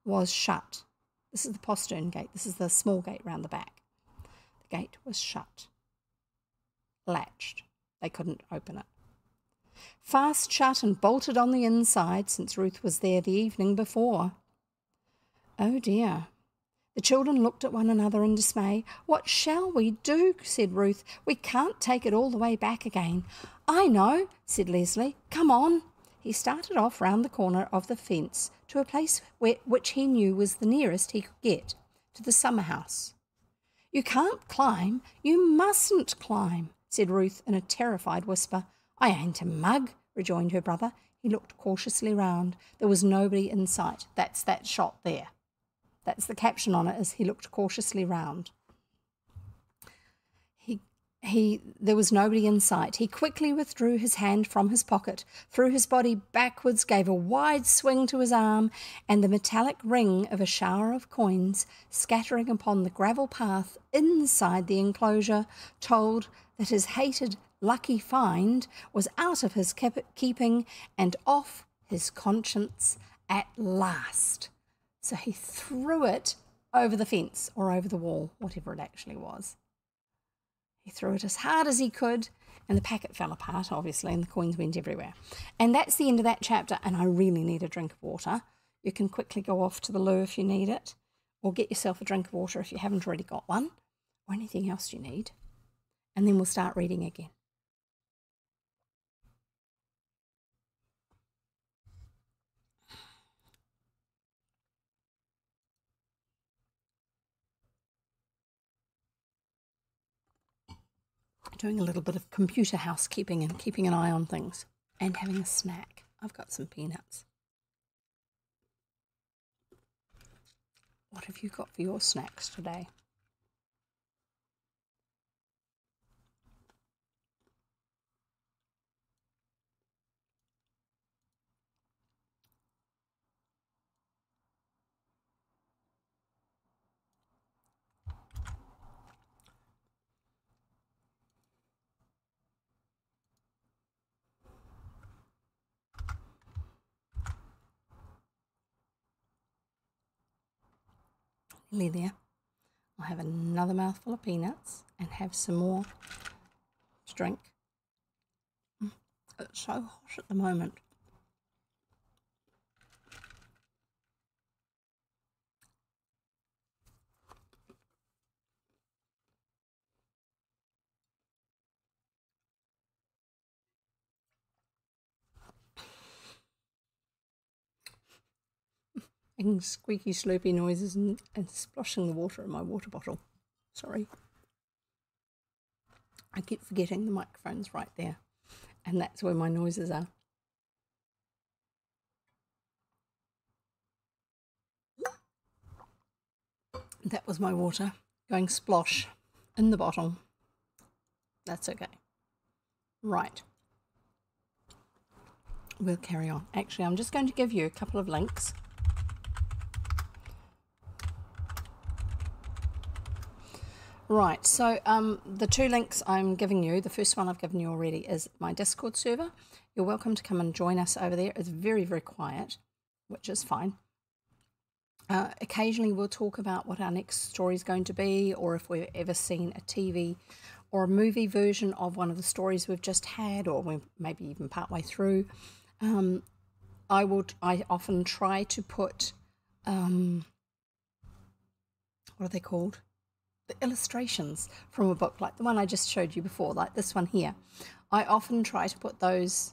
was shut. This is the postern gate. This is the small gate round the back. The gate was shut, latched. They couldn't open it. Fast shut and bolted on the inside, since Ruth was there the evening before. Oh dear. The children looked at one another in dismay. What shall we do? Said Ruth. We can't take it all the way back again. I know, said Leslie. Come on. He started off round the corner of the fence to a place which he knew was the nearest he could get to the summer house. You can't climb. You mustn't climb, said Ruth in a terrified whisper. I ain't a mug, rejoined her brother. He looked cautiously round. There was nobody in sight. That's that shot there. That's the caption on it, is he looked cautiously round. There was nobody in sight. He quickly withdrew his hand from his pocket, threw his body backwards, gave a wide swing to his arm, and the metallic ring of a shower of coins scattering upon the gravel path inside the enclosure told that his hated lucky find was out of his keeping and off his conscience at last. So he threw it over the fence or over the wall, whatever it actually was. He threw it as hard as he could, and the packet fell apart, obviously, and the coins went everywhere. And that's the end of that chapter, and I really need a drink of water. You can quickly go off to the loo if you need it, or get yourself a drink of water if you haven't already got one, or anything else you need. And then we'll start reading again. Doing a little bit of computer housekeeping and keeping an eye on things and having a snack. I've got some peanuts. What have you got for your snacks today? Nearly there. I'll have another mouthful of peanuts and have some more to drink. It's so hot at the moment. Making squeaky, slurpy noises and splashing the water in my water bottle. Sorry. I keep forgetting the microphone's right there, and that's where my noises are. That was my water going splosh in the bottle. That's okay. Right. We'll carry on. Actually, I'm just going to give you a couple of links. Right, so the two links I'm giving you, the first one I've given you already is my Discord server. You're welcome to come and join us over there. It's very, very quiet, which is fine. Occasionally we'll talk about what our next story is going to be, or if we've ever seen a TV or a movie version of one of the stories we've just had, or we're maybe even partway through. I often try to put, what are they called? The illustrations from a book, like the one I just showed you before, like this one here. I sometimes try to put those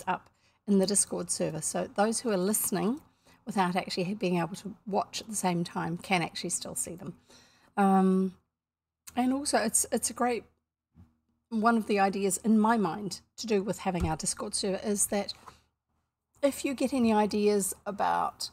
up in the Discord server, so those who are listening without actually being able to watch at the same time can actually still see them. And also it's a great, one of the ideas in my mind to do with having our Discord server is that if you get any ideas about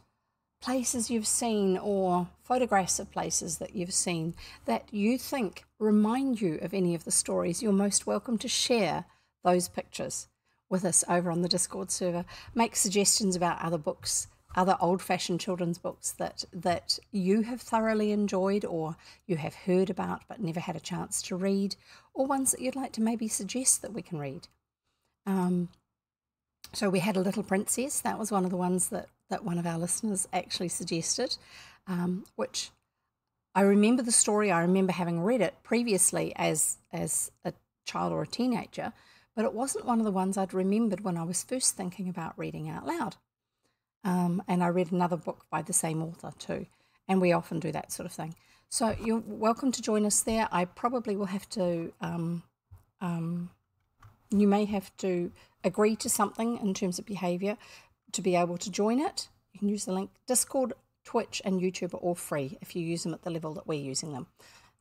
places you've seen or photographs of places that you've seen that you think remind you of any of the stories, you're most welcome to share those pictures with us over on the Discord server. Make suggestions about other books, other old-fashioned children's books that you have thoroughly enjoyed or you have heard about but never had a chance to read, or ones that you'd like to maybe suggest that we can read. So we had A Little Princess. That was one of the ones that one of our listeners actually suggested, which I remember the story. I remember having read it previously as a child or a teenager, but it wasn't one of the ones I'd remembered when I was first thinking about reading out loud. And I read another book by the same author too, and we often do that sort of thing. So you're welcome to join us there. I probably will have to, you may have to agree to something in terms of behaviour to be able to join it. You can use the link. Discord, Twitch and YouTube are all free if you use them at the level that we're using them.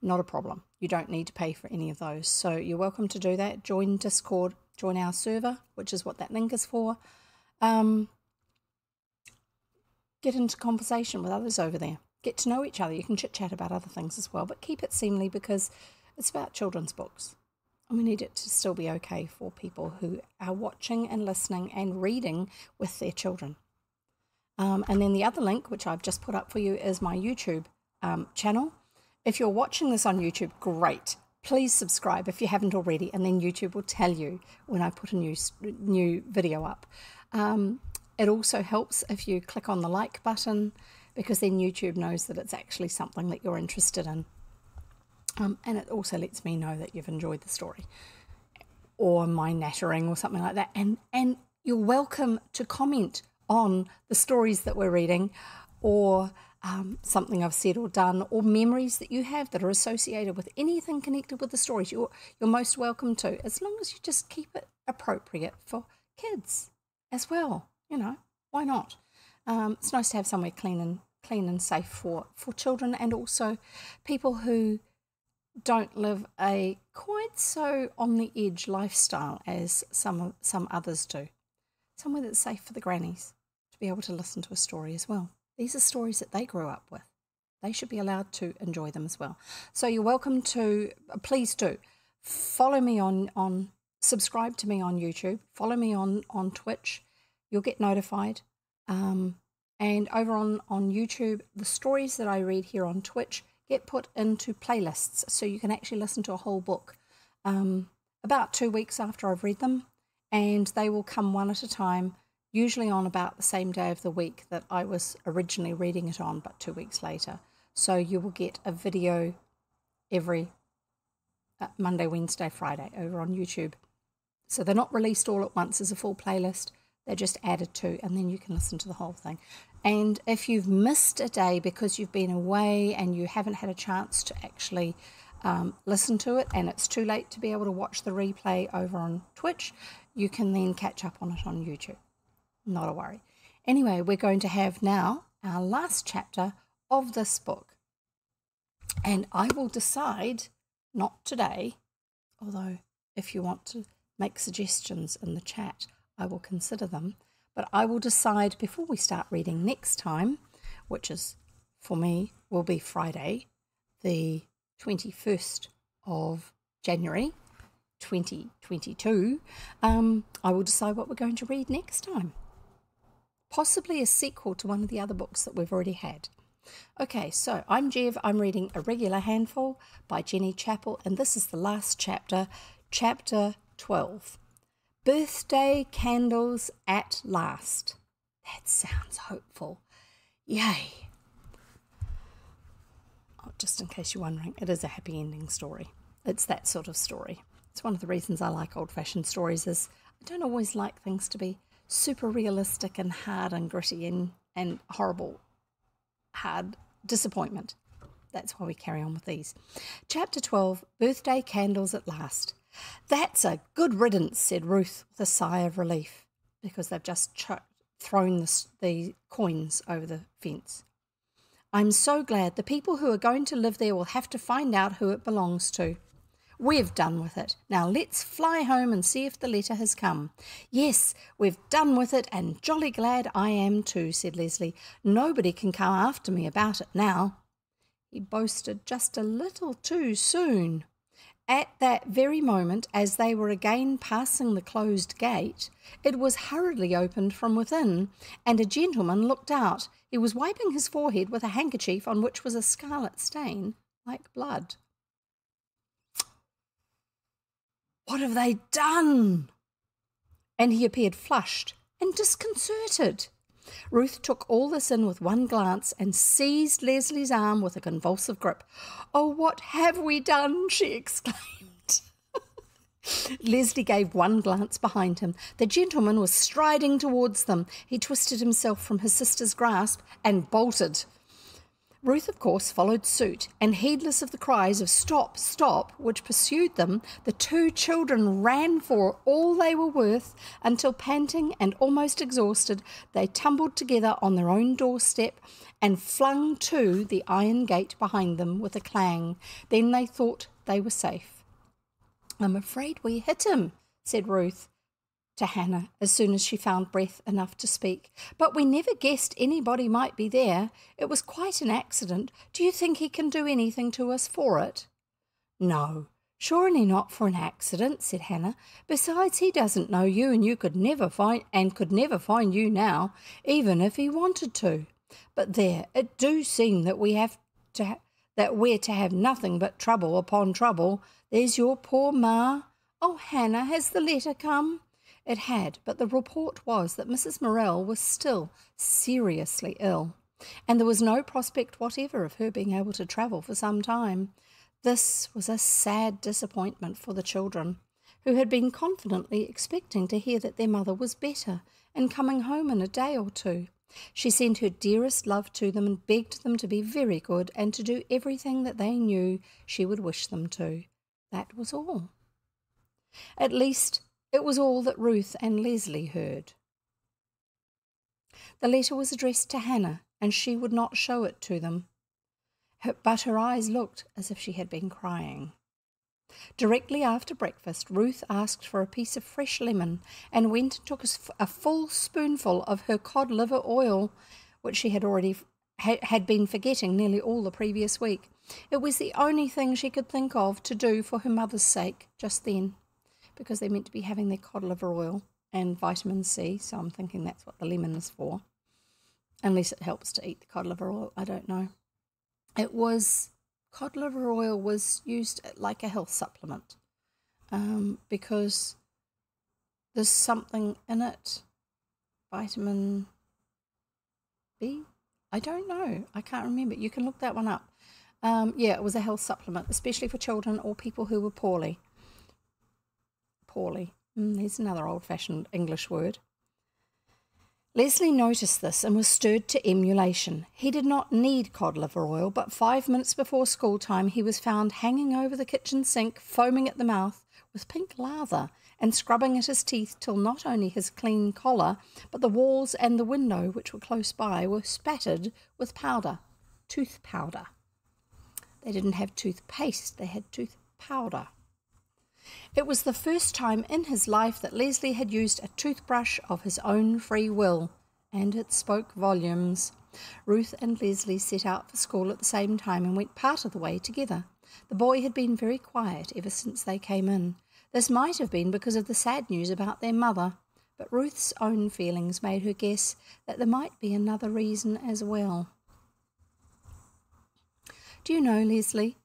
Not a problem. You don't need to pay for any of those. So you're welcome to do that. Join Discord, join our server, which is what that link is for. Get into conversation with others over there. Get to know each other. You can chit-chat about other things as well, but keep it seemly because it's about children's books. And we need it to still be okay for people who are watching and listening and reading with their children. And then the other link, which I've just put up for you, is my YouTube channel. If you're watching this on YouTube, great. Please subscribe if you haven't already, and then YouTube will tell you when I put a new video up. It also helps if you click on the like button, because then YouTube knows that it's actually something that you're interested in. And it also lets me know that you've enjoyed the story or my nattering or something like that. And you're welcome to comment on the stories that we're reading, or something I've said or done, or memories that you have that are associated with anything connected with the stories. You're most welcome to, as long as you just keep it appropriate for kids as well. You know, why not? It's nice to have somewhere clean and safe for children, and also people who don't live a quite so on the edge lifestyle as some others do. Somewhere that's safe for the grannies to be able to listen to a story as well. These are stories that they grew up with. They should be allowed to enjoy them as well. So you're welcome to, please do, follow me on subscribe to me on YouTube, follow me on Twitch. You'll get notified. And over on YouTube, the stories that I read here on Twitch get put into playlists, so you can actually listen to a whole book about 2 weeks after I've read them, and they will come one at a time, usually on about the same day of the week that I was originally reading it on, but 2 weeks later. So you will get a video every Monday, Wednesday, Friday over on YouTube. So they're not released all at once as a full playlist. They're just added to, and then you can listen to the whole thing. And if you've missed a day because you've been away and you haven't had a chance to actually listen to it, and it's too late to be able to watch the replay over on Twitch, you can then catch up on it on YouTube. Not a worry. Anyway, we're going to have now our last chapter of this book. And I will decide, not today, although if you want to make suggestions in the chat, I will consider them, but I will decide before we start reading next time, which is, for me, will be Friday, the 21st of January 2022, I will decide what we're going to read next time. Possibly a sequel to one of the other books that we've already had. Okay, so I'm Jev. I'm reading A Regular Handful by Jennie Chappell, and this is the last chapter, chapter 12. Birthday candles at last. That sounds hopeful. Yay. Oh, just in case you're wondering, it is a happy ending story. It's that sort of story. It's one of the reasons I like old-fashioned stories, is I don't always like things to be super realistic and hard and gritty and horrible, hard disappointment. That's why we carry on with these. Chapter 12, Birthday Candles at Last. That's a good riddance, said Ruth with a sigh of relief, because they've just thrown the coins over the fence. I'm so glad. The people who are going to live there will have to find out who it belongs to. We've done with it. Now let's fly home and see if the letter has come. Yes, we've done with it, and jolly glad I am too, said Leslie. Nobody can come after me about it now. He boasted just a little too soon. At that very moment, as they were again passing the closed gate, it was hurriedly opened from within, and a gentleman looked out. He was wiping his forehead with a handkerchief on which was a scarlet stain like blood. What have they done? And he appeared flushed and disconcerted. Ruth took all this in with one glance and seized Leslie's arm with a convulsive grip. "Oh, what have we done?" she exclaimed. Leslie gave one glance behind him. The gentleman was striding towards them. He twisted himself from his sister's grasp and bolted. Ruth, of course, followed suit, and heedless of the cries of "Stop, stop," which pursued them, the two children ran for all they were worth until, panting and almost exhausted, they tumbled together on their own doorstep and flung to the iron gate behind them with a clang. Then they thought they were safe. "I'm afraid we hit him," said Ruth to Hannah as soon as she found breath enough to speak. "But we never guessed anybody might be there. It was quite an accident. Do you think he can do anything to us for it?" "No, surely not for an accident," said Hannah. "Besides, he doesn't know you, and could never find you now, even if he wanted to. But there, it do seem that we're to have nothing but trouble upon trouble. There's your poor ma. Oh, Hannah, has the letter come?" It had, but the report was that Mrs. Morell was still seriously ill, and there was no prospect whatever of her being able to travel for some time. This was a sad disappointment for the children, who had been confidently expecting to hear that their mother was better and coming home in a day or two. She sent her dearest love to them and begged them to be very good and to do everything that they knew she would wish them to. That was all. At least, it was all that Ruth and Leslie heard. The letter was addressed to Hannah, and she would not show it to them. But her eyes looked as if she had been crying. Directly after breakfast, Ruth asked for a piece of fresh lemon and went and took a full spoonful of her cod liver oil, which she had been forgetting nearly all the previous week. It was the only thing she could think of to do for her mother's sake just then, because they meant to be having their cod liver oil and vitamin C, so I'm thinking that's what the lemon is for. Unless it helps to eat the cod liver oil, I don't know. Cod liver oil was used like a health supplement because there's something in it, vitamin B? I don't know. I can't remember. You can look that one up. Yeah, it was a health supplement, especially for children or people who were poorly. There's another old-fashioned English word. Leslie noticed this and was stirred to emulation. He did not need cod liver oil, but 5 minutes before school time he was found hanging over the kitchen sink, foaming at the mouth, with pink lather, and scrubbing at his teeth till not only his clean collar, but the walls and the window, which were close by, were spattered with powder, tooth powder. They didn't have toothpaste, they had tooth powder. It was the first time in his life that Leslie had used a toothbrush of his own free will, and it spoke volumes. Ruth and Leslie set out for school at the same time and went part of the way together. The boy had been very quiet ever since they came in. This might have been because of the sad news about their mother, but Ruth's own feelings made her guess that there might be another reason as well. "Do you know, Lizzie,"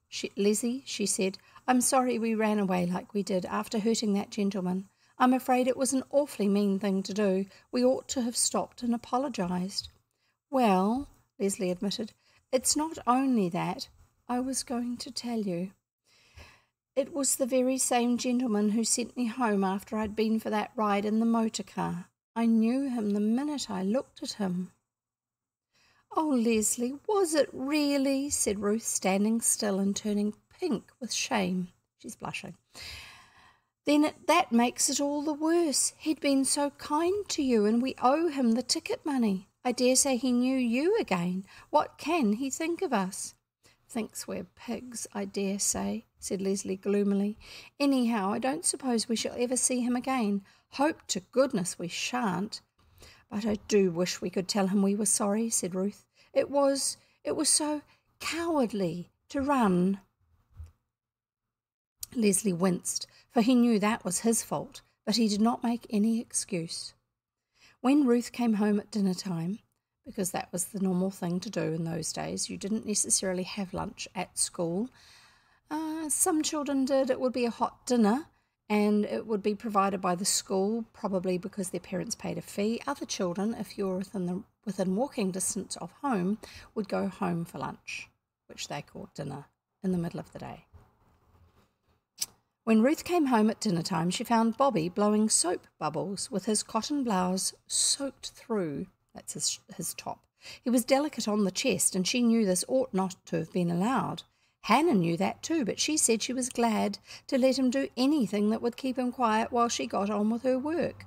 she said, "I'm sorry we ran away like we did after hurting that gentleman. I'm afraid it was an awfully mean thing to do. We ought to have stopped and apologised." "Well," Leslie admitted, "it's not only that. I was going to tell you. It was the very same gentleman who sent me home after I'd been for that ride in the motor car. I knew him the minute I looked at him." "Oh, Leslie, was it really?" said Ruth, standing still and turning pink with shame. She's blushing. "Then that makes it all the worse. He'd been so kind to you, and we owe him the ticket money. I dare say he knew you again. What can he think of us?" "Thinks we're pigs, I dare say," said Leslie gloomily. "Anyhow, I don't suppose we shall ever see him again. Hope to goodness we shan't." "But I do wish we could tell him we were sorry," said Ruth. It was so cowardly to run." Leslie winced, for he knew that was his fault, but he did not make any excuse. When Ruth came home at dinner time, because that was the normal thing to do in those days, you didn't necessarily have lunch at school. Some children did. It would be a hot dinner, and it would be provided by the school, probably because their parents paid a fee. Other children, if you were within walking distance of home, would go home for lunch, which they called dinner, in the middle of the day. When Ruth came home at dinner time, she found Bobby blowing soap bubbles with his cotton blouse soaked through. That's his top. He was delicate on the chest, and she knew this ought not to have been allowed. Hannah knew that too, but she said she was glad to let him do anything that would keep him quiet while she got on with her work.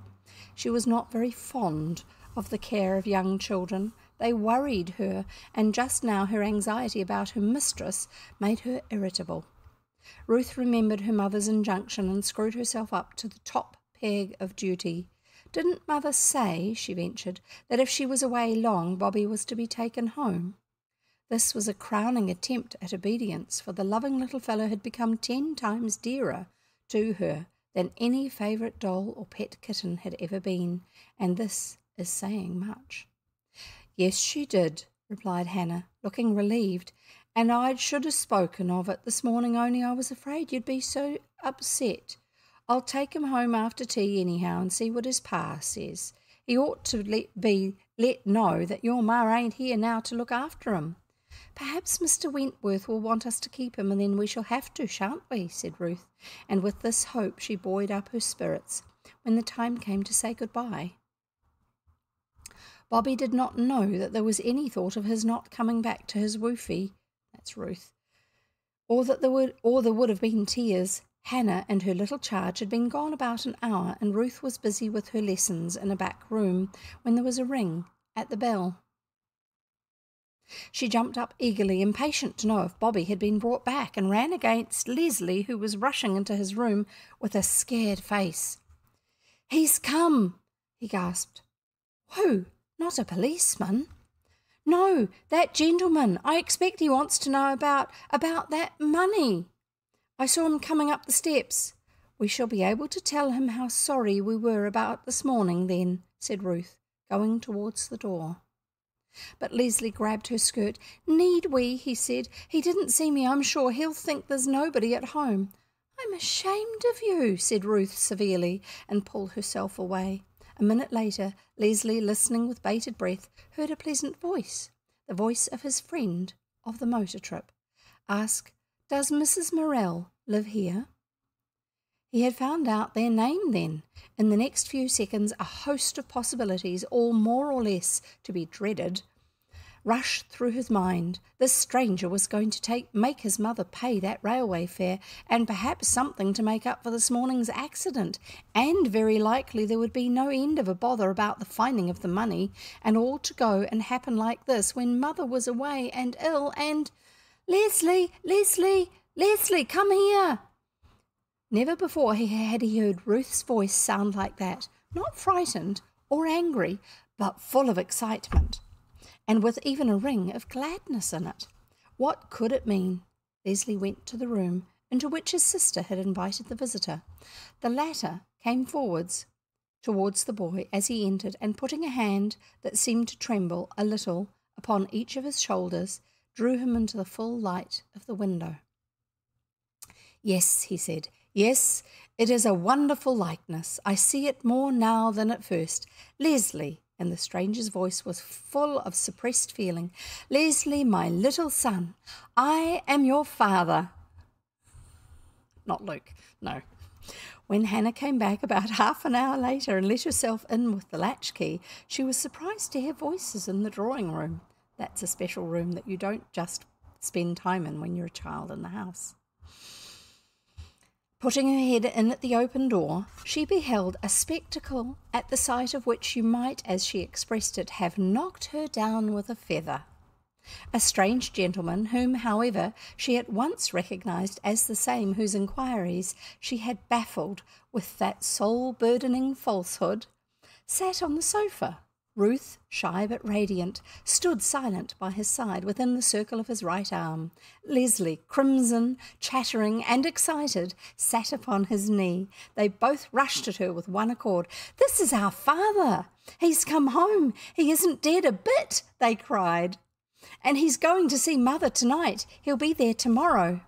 She was not very fond of the care of young children. They worried her, and just now her anxiety about her mistress made her irritable. Ruth remembered her mother's injunction and screwed herself up to the top peg of duty. Didn't Mother say, she ventured, that if she was away long, Bobby was to be taken home? This was a crowning attempt at obedience, for the loving little fellow had become 10 times dearer to her than any favourite doll or pet kitten had ever been, and this is saying much. Yes, she did, replied Hannah, looking relieved, and I should have spoken of it this morning, only I was afraid you'd be so upset. I'll take him home after tea anyhow and see what his pa says. He ought to let know that your ma ain't here now to look after him. Perhaps Mr. Wentworth will want us to keep him, and then we shall have to, shan't we? Said Ruth, and with this hope she buoyed up her spirits when the time came to say goodbye. Bobby did not know that there was any thought of his not coming back to his woofie, that's Ruth, or there would have been tears. Hannah and her little charge had been gone about an hour, and Ruth was busy with her lessons in a back room when there was a ring at the bell. She jumped up eagerly, impatient to know if Bobby had been brought back, and ran against Leslie, who was rushing into his room with a scared face. "He's come," he gasped. "Who? Not a policeman?" "No, that gentleman. I expect he wants to know about that money. I saw him coming up the steps." "We shall be able to tell him how sorry we were about this morning then," said Ruth, going towards the door. But Leslie grabbed her skirt. "Need we?" he said. "He didn't see me, I'm sure. He'll think there's nobody at home." "I'm ashamed of you," said Ruth severely, and pulled herself away. A minute later, Leslie, listening with bated breath, heard a pleasant voice, the voice of his friend of the motor trip, ask, "Does Mrs. Morell live here?" He had found out their name then. In the next few seconds, a host of possibilities, all more or less to be dreaded, rushed through his mind. This stranger was going to make his mother pay that railway fare, and perhaps something to make up for this morning's accident, and very likely there would be no end of a bother about the finding of the money, and all to go and happen like this when Mother was away and ill, and "Leslie, Leslie, Leslie, come here!" Never before had he heard Ruth's voice sound like that, not frightened or angry, but full of excitement, and with even a ring of gladness in it. What could it mean? Leslie went to the room into which his sister had invited the visitor. The latter came forwards towards the boy as he entered, and putting a hand that seemed to tremble a little upon each of his shoulders, drew him into the full light of the window. "Yes," he said, "yes, it is a wonderful likeness. I see it more now than at first. Leslie," and the stranger's voice was full of suppressed feeling, "Leslie, my little son, I am your father." Not Luke, no. When Hannah came back about half an hour later and let herself in with the latchkey, she was surprised to hear voices in the drawing room. That's a special room that you don't just spend time in when you're a child in the house. Putting her head in at the open door, she beheld a spectacle at the sight of which you might, as she expressed it, have knocked her down with a feather. A strange gentleman, whom, however, she at once recognised as the same whose inquiries she had baffled with that soul-burdening falsehood, sat on the sofa. Ruth, shy but radiant, stood silent by his side within the circle of his right arm. Leslie, crimson, chattering and excited, sat upon his knee. They both rushed at her with one accord. "This is our father! He's come home! He isn't dead a bit!" they cried. "And he's going to see Mother tonight. He'll be there tomorrow."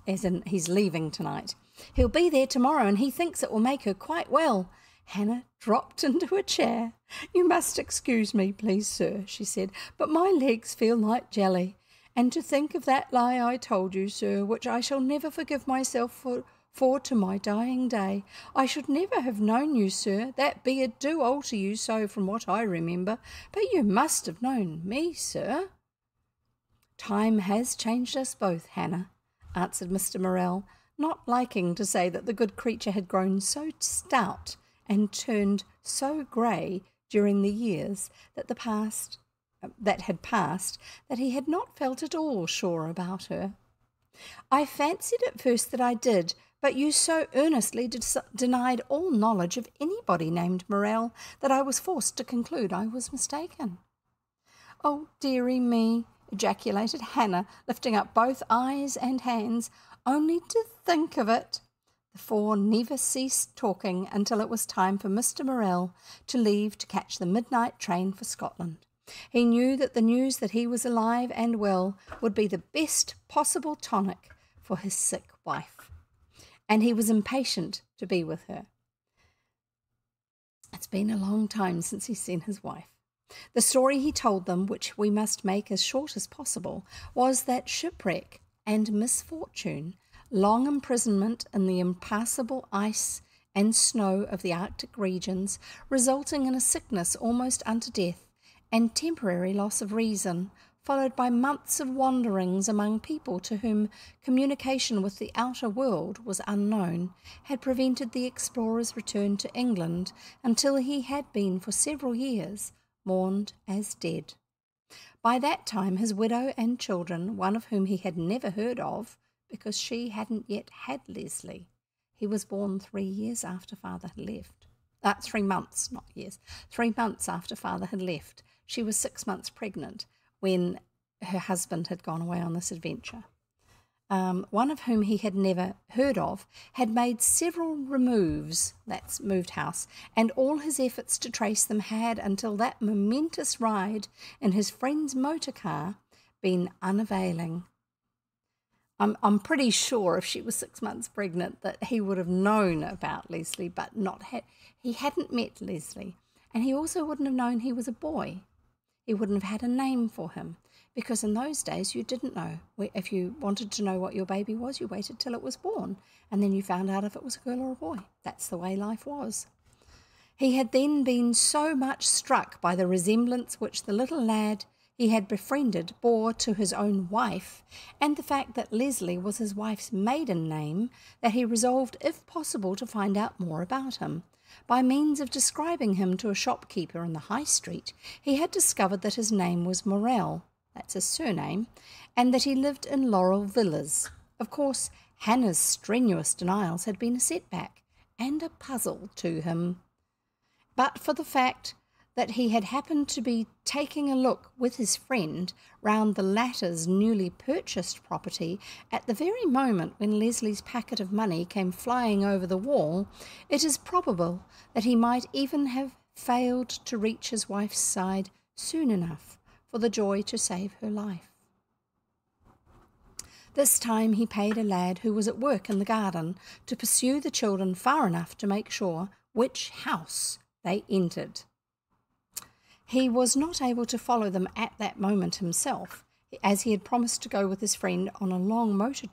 as in he's leaving tonight. He'll be there tomorrow and he thinks it will make her quite well. Hannah dropped into a chair. "You must excuse me, please, sir," she said, "but my legs feel like jelly. And to think of that lie I told you, sir, which I shall never forgive myself for to my dying day. I should never have known you, sir. That beard do alter you so from what I remember, but you must have known me, sir." "Time has changed us both, Hannah," answered Mr. Morell, not liking to say that the good creature had grown so stout and turned so grey during the years that had passed that he had not felt at all sure about her. "I fancied at first that I did, but you so earnestly denied all knowledge of anybody named Morell that I was forced to conclude I was mistaken." "Oh, dearie me," ejaculated Hannah, lifting up both eyes and hands. "Only to think of it!" The four never ceased talking until it was time for Mr. Morell to leave to catch the midnight train for Scotland. He knew that the news that he was alive and well would be the best possible tonic for his sick wife, and he was impatient to be with her. It's been a long time since he's seen his wife. The story he told them, which we must make as short as possible, was that shipwreck and misfortune, long imprisonment in the impassable ice and snow of the Arctic regions, resulting in a sickness almost unto death, and temporary loss of reason, followed by months of wanderings among people to whom communication with the outer world was unknown, had prevented the explorer's return to England until he had been for several years mourned as dead. By that time his widow and children, one of whom he had never heard of, because she hadn't yet had Leslie. He was born 3 years after father had left. 3 months, not years. 3 months after father had left. She was 6 months pregnant when her husband had gone away on this adventure. One of whom he had never heard of had made several removes, that's moved house, and all his efforts to trace them had, until that momentous ride in his friend's motor car, been unavailing. I'm pretty sure if she was 6 months pregnant that he would have known about Leslie, but he hadn't met Leslie, and he also wouldn't have known he was a boy. He wouldn't have had a name for him, because in those days you didn't know. If you wanted to know what your baby was, you waited till it was born, and then you found out if it was a girl or a boy. That's the way life was. He had then been so much struck by the resemblance which the little lad he had befriended bore to his own wife, and the fact that Leslie was his wife's maiden name, that he resolved, if possible, to find out more about him. By means of describing him to a shopkeeper in the High Street, he had discovered that his name was Morell, that's his surname, and that he lived in Laurel Villas. Of course, Hannah's strenuous denials had been a setback and a puzzle to him. But for the fact that he had happened to be taking a look with his friend round the latter's newly purchased property at the very moment when Leslie's packet of money came flying over the wall, it is probable that he might even have failed to reach his wife's side soon enough for the joy to save her life. This time he paid a lad who was at work in the garden to pursue the children far enough to make sure which house they entered. He was not able to follow them at that moment himself, as he had promised to go with his friend on a long motor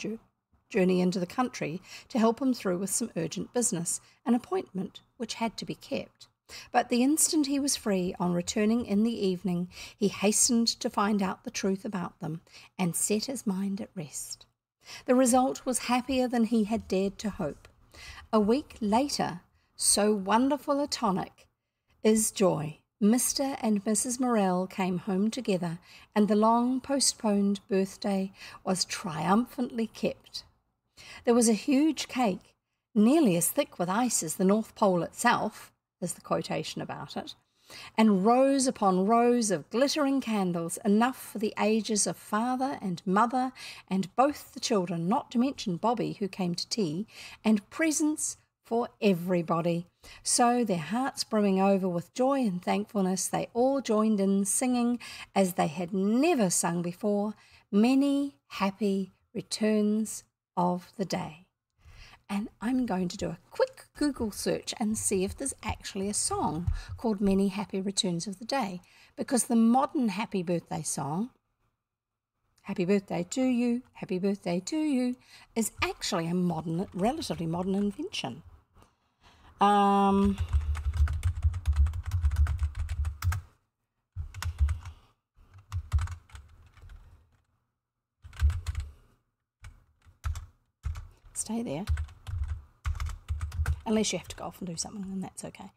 journey into the country to help him through with some urgent business, an appointment which had to be kept. But the instant he was free, on returning in the evening, he hastened to find out the truth about them and set his mind at rest. The result was happier than he had dared to hope. A week later, so wonderful a tonic is joy, Mr. and Mrs. Morell came home together, and the long-postponed birthday was triumphantly kept. There was a huge cake, nearly as thick with ice as the North Pole itself, is the quotation about it, and rows upon rows of glittering candles, enough for the ages of father and mother and both the children, not to mention Bobby, who came to tea, and presents for everybody. So, their hearts brimming over with joy and thankfulness, they all joined in singing as they had never sung before, "Many happy returns of the day. And I'm going to do a quick Google search and see if there's actually a song called Many Happy Returns of the Day, because the modern happy birthday song, Happy Birthday to You, Happy Birthday to You, is actually a modern, relatively modern invention. Stay there. Unless you have to go off and do something, then that's okay.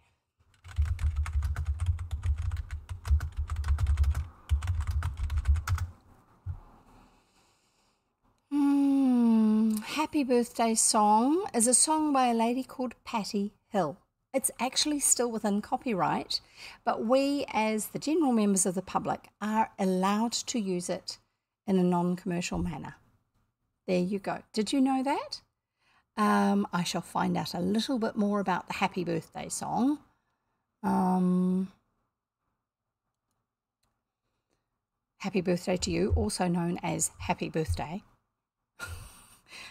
Happy Birthday Song is a song by a lady called Patty Hill. It's actually still within copyright, but we as the general members of the public are allowed to use it in a non-commercial manner. There you go. Did you know that? I shall find out a little bit more about the Happy Birthday song. Happy Birthday to You, also known as Happy Birthday.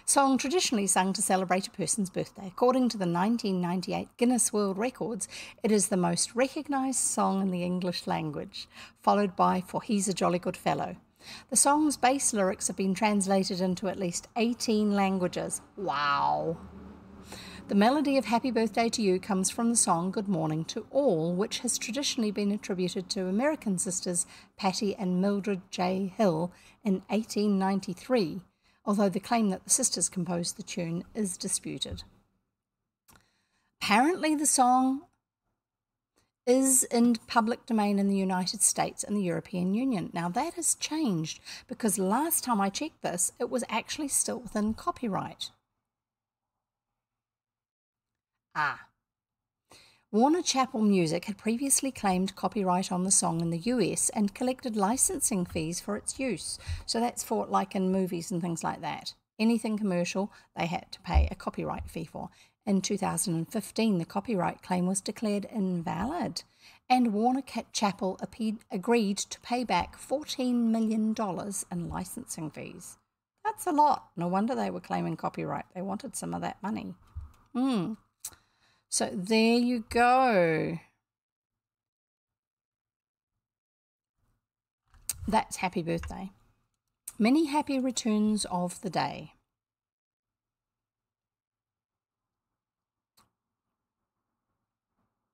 Song traditionally sung to celebrate a person's birthday. According to the 1998 Guinness World Records, it is the most recognised song in the English language, followed by For He's a Jolly Good Fellow. The song's bass lyrics have been translated into at least 18 languages. Wow! The melody of Happy Birthday to You comes from the song Good Morning to All, which has traditionally been attributed to American sisters Patty and Mildred J. Hill in 1893, although the claim that the sisters composed the tune is disputed. Apparently the song is in public domain in the United States and the European Union. Now that has changed, because last time I checked this, it was actually still within copyright. Warner Chappell Music had previously claimed copyright on the song in the US and collected licensing fees for its use. So that's for, like in movies and things like that. Anything commercial, they had to pay a copyright fee for. In 2015, the copyright claim was declared invalid, and Warner Chappell agreed to pay back $14 million in licensing fees. That's a lot. No wonder they were claiming copyright. They wanted some of that money. So there you go. That's Happy Birthday. Many happy returns of the day.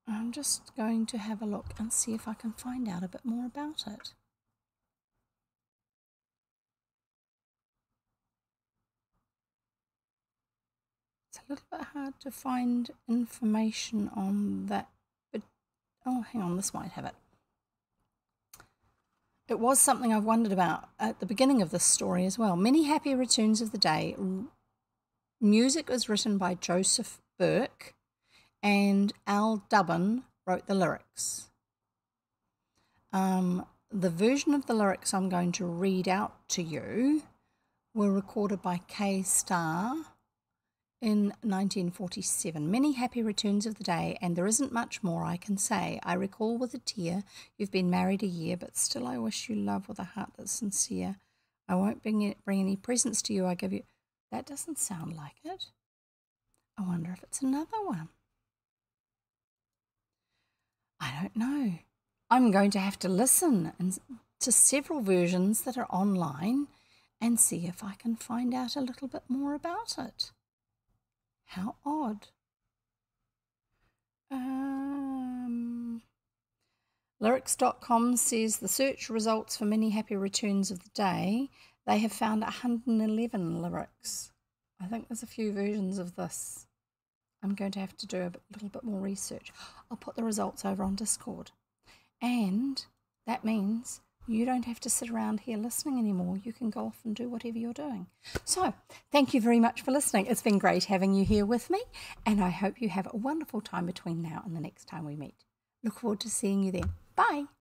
I'm just going to have a look and see if I can find out a bit more about it. It's a little bit hard to find information on that, but oh, hang on, this might have it. It was something I've wondered about at the beginning of this story as well. Many happy returns of the day. Music was written by Joseph Burke, and Al Dubin wrote the lyrics. The version of the lyrics I'm going to read out to you were recorded by K. Starr in 1947. Many happy returns of the day, and there isn't much more I can say. I recall with a tear, you've been married a year, but still I wish you love with a heart that's sincere. I won't bring any presents to you, I give you... That doesn't sound like it. I wonder if it's another one. I don't know. I'm going to have to listen to several versions that are online and see if I can find out a little bit more about it. How odd. Lyrics.com says the search results for many happy returns of the day. They have found 111 lyrics. I think there's a few versions of this. I'm going to have to do a little bit more research. I'll put the results over on Discord. And that means you don't have to sit around here listening anymore. You can go off and do whatever you're doing. So, thank you very much for listening. It's been great having you here with me, and I hope you have a wonderful time between now and the next time we meet. Look forward to seeing you then. Bye.